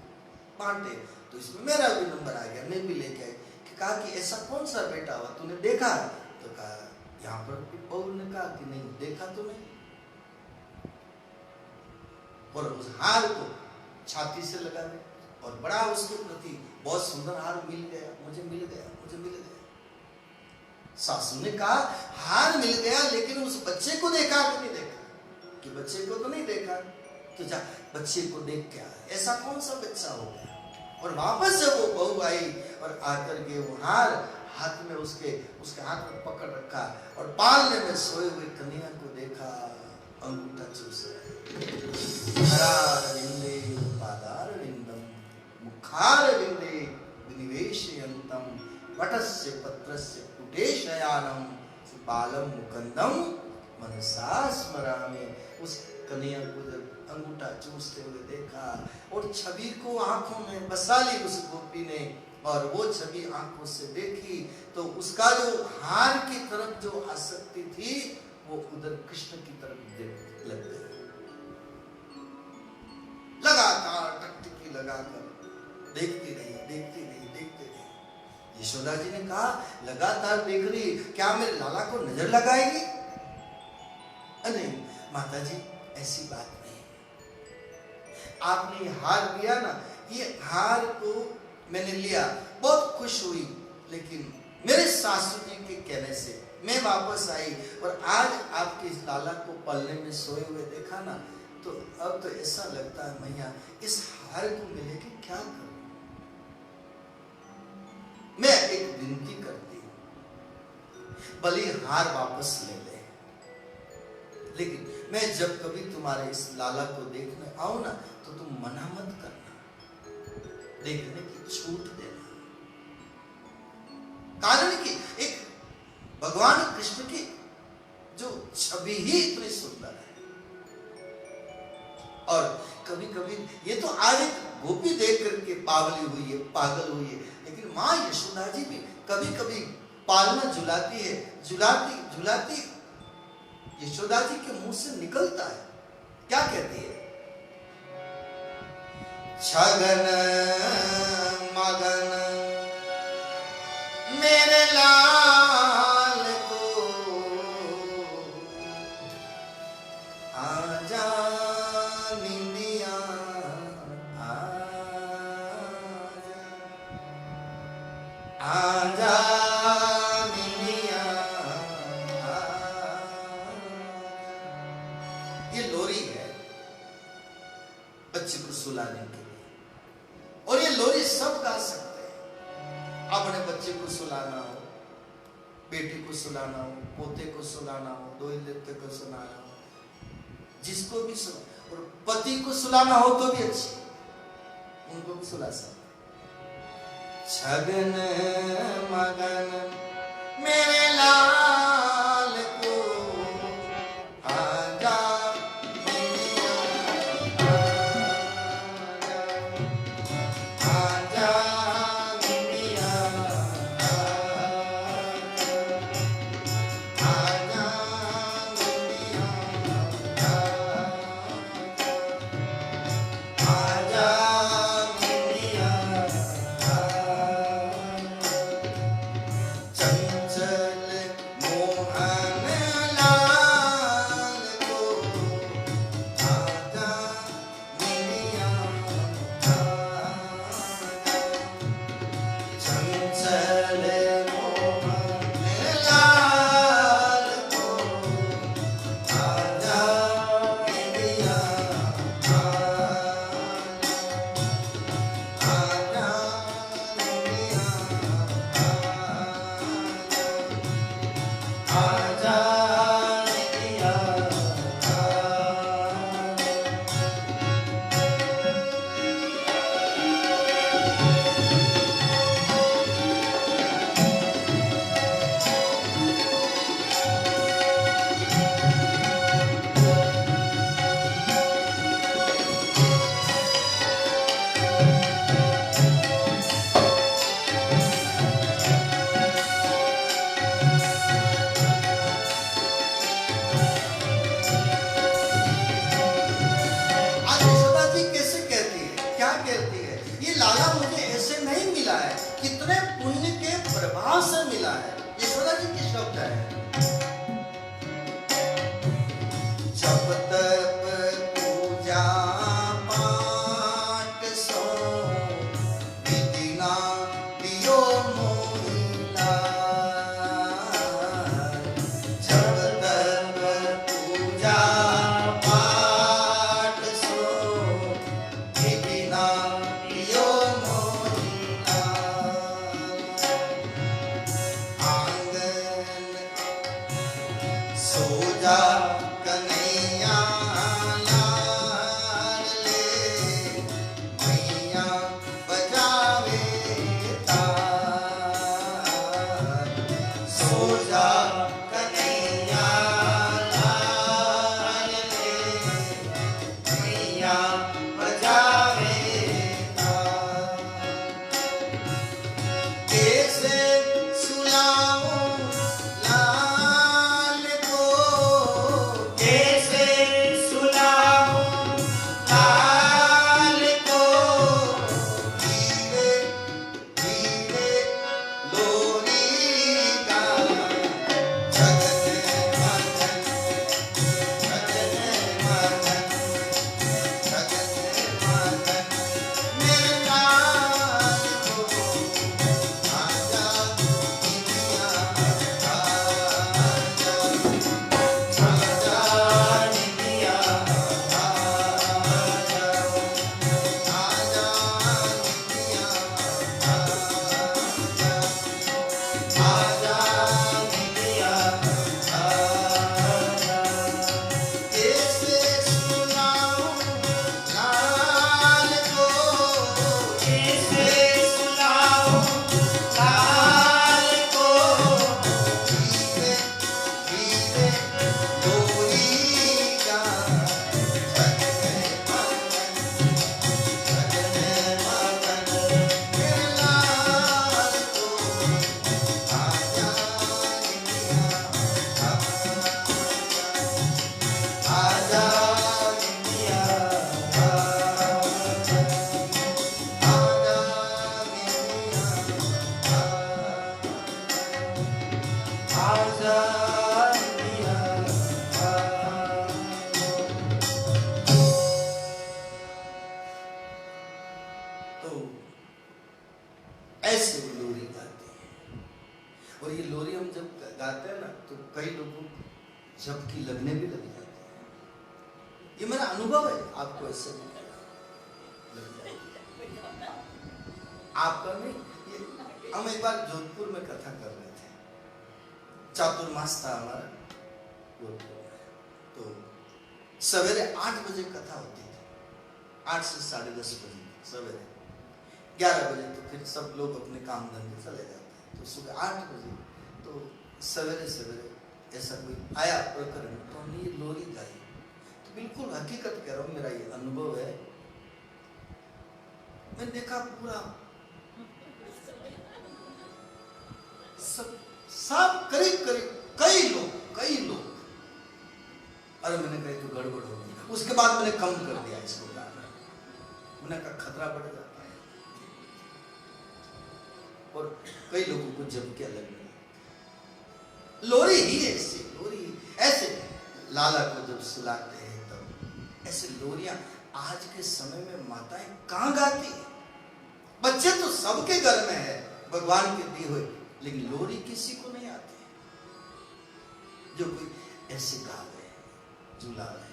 [SPEAKER 1] बांटे, तो इसमें मेरा भी नंबर आ गया, मैं भी लेके आई। कहा कि ऐसा कौन सा बेटा हुआ तूने देखा? तो कहा यहाँ पर बहू ने कहा कि नहीं देखा तो नहीं। और उस हार को छाती से लगा दे। और बड़ा उसके प्रति बहुत सुंदर हार मिल गया, मुझे मिल गया, मुझे मिल गया। सासू ने कहा हार मिल गया, लेकिन उस बच्चे को देखा कि नहीं देखा? कि बच्चे को तो नहीं देखा, तो जा बच्चे को देख के आया, ऐसा कौन सा बच्चा हो गया। और वापस जब वो बहू आई और आकर के वो हार हाथ में उसके हाथ में पकड़ रखा और पालने में सोए हुए कन्हैया को देखा, अंगूठा चूस रहा। हरारविंदे पादारविंदम मुखारविंदे विनिवेशयन्तम वटस्य पत्रस्य कुटेशयानम बालम मुकंदम मनसा स्मरामि। उस कन्हैया को जब अंगूठा चूसते हुए देखा और छवि को आंखों में बसा ली उस गोपी ने, और वो छवि आंखों से देखी तो उसका जो हार की तरफ जो आसक्ति थी वो उधर कृष्ण की तरफ लग गई। लगातार टकटकी लगाकर देखती रही, देखती रही, देखती रही। यशोदा जी ने कहा लगातार देख रही, क्या मेरे लाला को नजर लगाएगी? नहीं माता जी, ऐसी बात नहीं। आपने हार दिया ना, ये हार को मैंने लिया, बहुत खुश हुई, लेकिन मेरे सासू जी के कहने से मैं वापस आई और आज आपके इस लाला को पलने में सोए हुए देखा ना, तो अब तो ऐसा लगता है मैया इस हार को मिले कि क्या करूं। मैं एक विनती करती हूं, भले हार वापस ले ले, लेकिन मैं जब कभी तुम्हारे इस लाला को देखने आऊं ना, तो तुम मना मत करना, देखने की छूट देना। कारण कि एक भगवान कृष्ण की जो छवि ही इतनी सुंदर है। और कभी कभी ये तो आज एक गोपी देख करके पागली हुई है, पागल हुई है, लेकिन माँ यशोदा जी भी कभी कभी पालना झुलाती है, झुलाती झुलाती यशोदा जी के मुंह से निकलता है, क्या कहती है? छगन मगन मेरे लाल को आजा निंदिया आजा निंदिया। ये लोरी है बच्चे को सुलाने के लिए, और ये लोरी सब गा सकते हैं। अपने बच्चे को सुलाना हो, बेटी को सुलाना हो, पोते को सुलाना हो, दोहिते को सुलाना हो, जिसको भी सुना, और पति को सुलाना हो तो भी अच्छी, उनको भी सुला सकते। छगन मगन मेरे लाल को आजा जब तक पूजा जा कन्हैया लाल ले, मैया बजावे तार। सो जा कन्हैया लाल ले, मैया बजावे तार। कैसे सुलाऊं लाल को,
[SPEAKER 2] कैसे सुलाऊं लाल को,
[SPEAKER 1] धीरे धीरे लोरी का जगन मगन, जगन मगन, जगन मगन। मेरे लाल को आजा दुनिया, आजा आजा
[SPEAKER 2] निया
[SPEAKER 1] आजा आजा दुनिया, आजा
[SPEAKER 2] निया
[SPEAKER 1] कैसे सुनाऊं लाल को,
[SPEAKER 2] कैसे सुलाऊं लाल को,
[SPEAKER 1] धीरे धीरे लोरी का जगन मगन, जगन मगन। मेरे लाल को आजा दुनिया, आजा
[SPEAKER 2] निया आजा निया
[SPEAKER 1] तो ऐसे वो लोरी गाते हैं। और ये लोरी हम जब गाते हैं ना, तो कई लोगों को झपकी लगने भी लग जाती है। ये मेरा अनुभव है, आपको ऐसे भी लग जाएगी। आपका नहीं, ये हम एक बार जोधपुर में कथा कर रहे थे, चातुर्मास था हमारा जोधपुर में। तो सवेरे 8 बजे कथा होती थी, 8 से 10:30 बजे सवेरे। 11 बजे तो फिर सब लोग अपने काम धंधे चले जाते हैं। तो सुबह 8 बजे तो सवेरे सवेरे ऐसा कोई आया प्रकरण, तो हमने ये लोरी गाई। तो बिल्कुल हकीकत कह रहा हूँ, मेरा ये अनुभव है। मैंने देखा पूरा सब करीब करीब कई लोग, अरे मैंने कहा तो गड़बड़ हो गई। उसके बाद मैंने कम कर दिया इसको गाना। मैंने कहा खतरा बढ़ जाता है। और कई लोगों को झपकियां लगने लगी। लोरी ही ऐसे, लोरी ऐसे लाला को जब सुलाते हैं तब ऐसे लोरियां आज के समय में माताएं कहां गाती है? बच्चे तो सबके घर में है, भगवान के दिए हुए, लेकिन लोरी किसी को नहीं आती है। जो कोई ऐसे गा रहे, झूला रहे।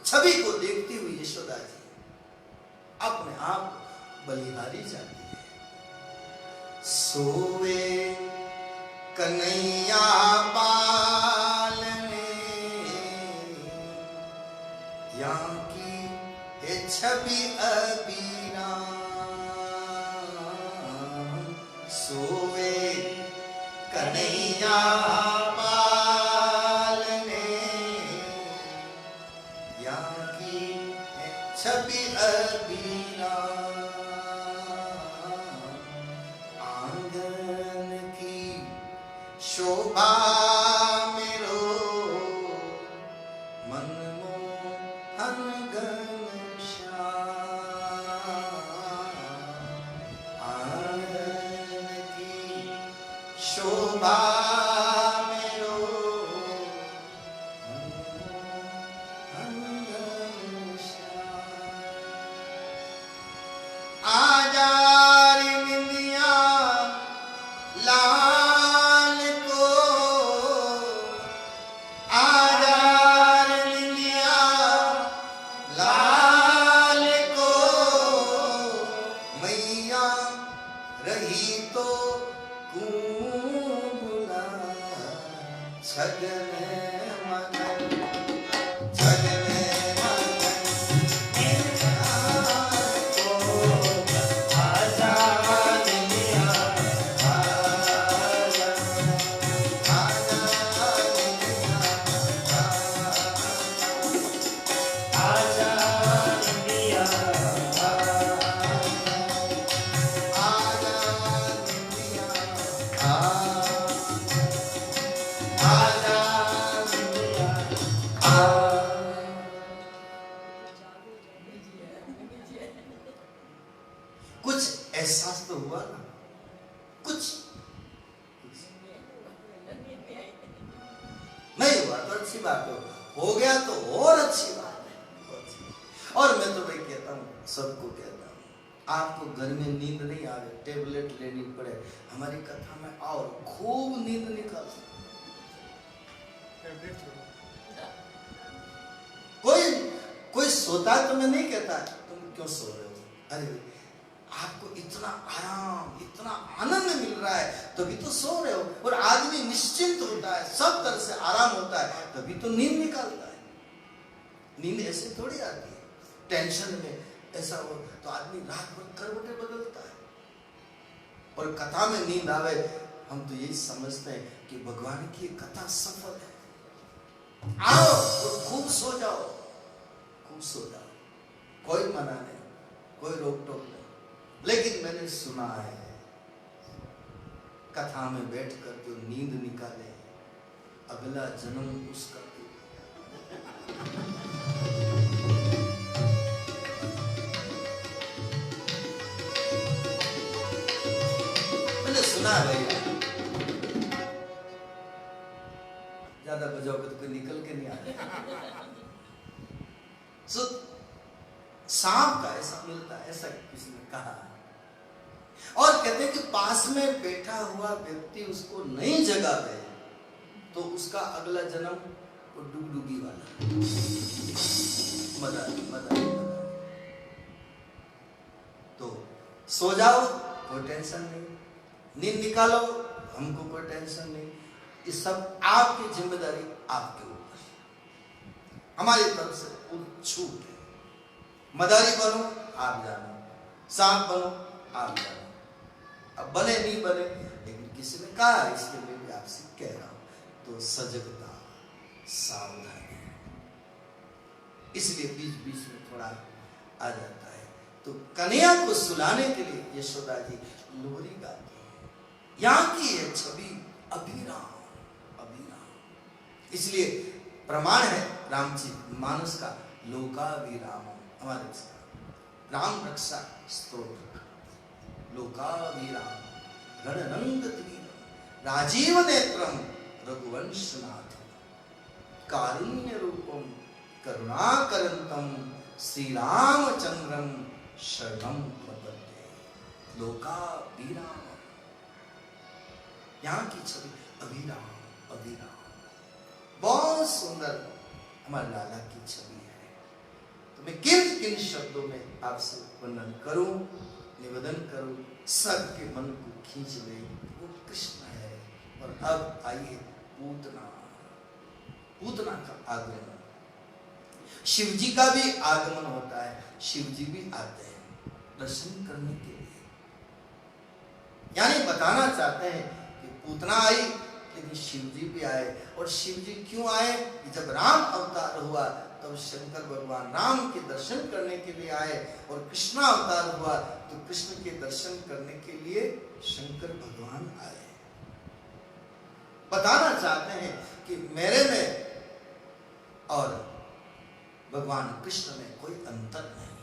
[SPEAKER 1] छवि को देखती हुई यशोदा जी अपने आप बलिहारी जाती है। सोवे कन्हैया पालने, यहाँ की है छवि अबीराम। सोवे कन्हैया पालने, यहाँ की है छवि अबीराम। आंगन की शोभा मेरो मनमोहन घनश्याम। आंगन की शोभा छगने मगन, छगने मगन,
[SPEAKER 2] को आजाद दिया आजाद दिया आजाद दिया
[SPEAKER 1] कुछ एहसास तो हुआ ना, कुछ नहीं हुआ तो अच्छी बात हो गया तो और अच्छी बात है। और मैं तो भाई कहता हूँ, सबको कहता हूँ, आपको घर में नींद नहीं आ रही, टेबलेट लेनी पड़े, हमारी कथा में आओ, खूब नींद निकाल। कोई सोता है तो मैं नहीं कहता तुम क्यों सो रहे हो, अरे आपको इतना आराम, इतना आनंद मिल रहा है तभी तो सो रहे हो। और आदमी निश्चिंत होता है, सब तरह से आराम होता है तभी तो नींद निकालता है। नींद ऐसे थोड़ी आती है, टेंशन में ऐसा हो तो आदमी रात भर करवटें बदलता है। और कथा में नींद आवे, हम तो यही समझते हैं कि भगवान की कथा सफल है। आओ और खूब सो जाओ, खूब सो जाओ, कोई मना नहीं, कोई रोक टोक नहीं। लेकिन मैंने सुना है कथा में बैठकर जो नींद निकाले, अगला जन्म उसका मैंने सुना है भैया। ज्यादा बजाओगे तो कोई निकल के नहीं आएगा। सो सांप का ऐसा मिलता है, ऐसा किसी ने कहा। और कहते हैं कि पास में बैठा हुआ व्यक्ति उसको नहीं जगावे तो उसका अगला जन्म वो डुगडुगी वाला, मजा मजा। तो सो जाओ, कोई टेंशन नहीं, नींद निकालो, हमको कोई टेंशन नहीं। ये सब आपकी जिम्मेदारी, आपके ऊपर, हमारी तरफ से पूरी छूट है। मदारी बनो आप जानो, सांप बनो आप जानो, अब बने नहीं बने, लेकिन किसी ने कहा इसलिए मैं भी आपसे कह रहा हूं। तो सजगता, सावधानी, इसलिए बीच बीच में थोड़ा आ जाता है। तो कन्हैया को सुलाने के लिए यशोदा जी लोरी गाती है। यहाँ की है छवि अभिराम, अभिराम, इसलिए प्रमाण है रामचरित मानस का लोकाभिराम, हमारे राम रक्षा स्तोत्र। लोकाभिराम रणरंगधीरम राजीव नेत्रम रघुवंशनाथ कारुण्य रूपम करुणाकरंतम श्री रामचंद्रम शरणम प्रपद्ये। लोकाभिराम, यहाँ की छवि अभिराम, अभिराम, बहुत सुंदर हमारे लाला की छवि है। तो मैं किन किन शब्दों में आपसे वर्णन करूं, निवेदन करूं, सबके मन को खींच ले, वो कृष्ण है। और अब आइए पूतना, पूतना का आगमन। शिव जी का भी आगमन होता है, शिव जी भी आते हैं दर्शन करने के लिए। यानी बताना चाहते हैं कि पूतना आई लेकिन शिव जी भी आए। और शिव जी क्यों आए? जब राम अवतार हुआ तब शंकर भगवान राम के दर्शन करने के लिए आए, और कृष्ण अवतार हुआ तो कृष्ण के दर्शन करने के लिए शंकर भगवान आए। बताना चाहते हैं कि मेरे में और भगवान कृष्ण में कोई अंतर नहीं,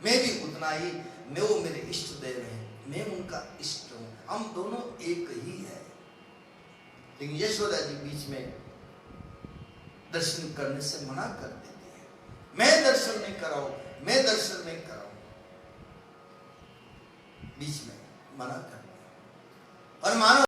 [SPEAKER 1] मैं भी उतना ही, मैं वो मेरे इष्ट देव हैं, मैं उनका इष्ट हूं, हम दोनों एक ही है। लेकिन यशोदा जी बीच में दर्शन करने से मना कर देती है। मैं दर्शन नहीं कराऊं, मैं दर्शन नहीं कराऊं, बीच में मना कर दिया। और मानो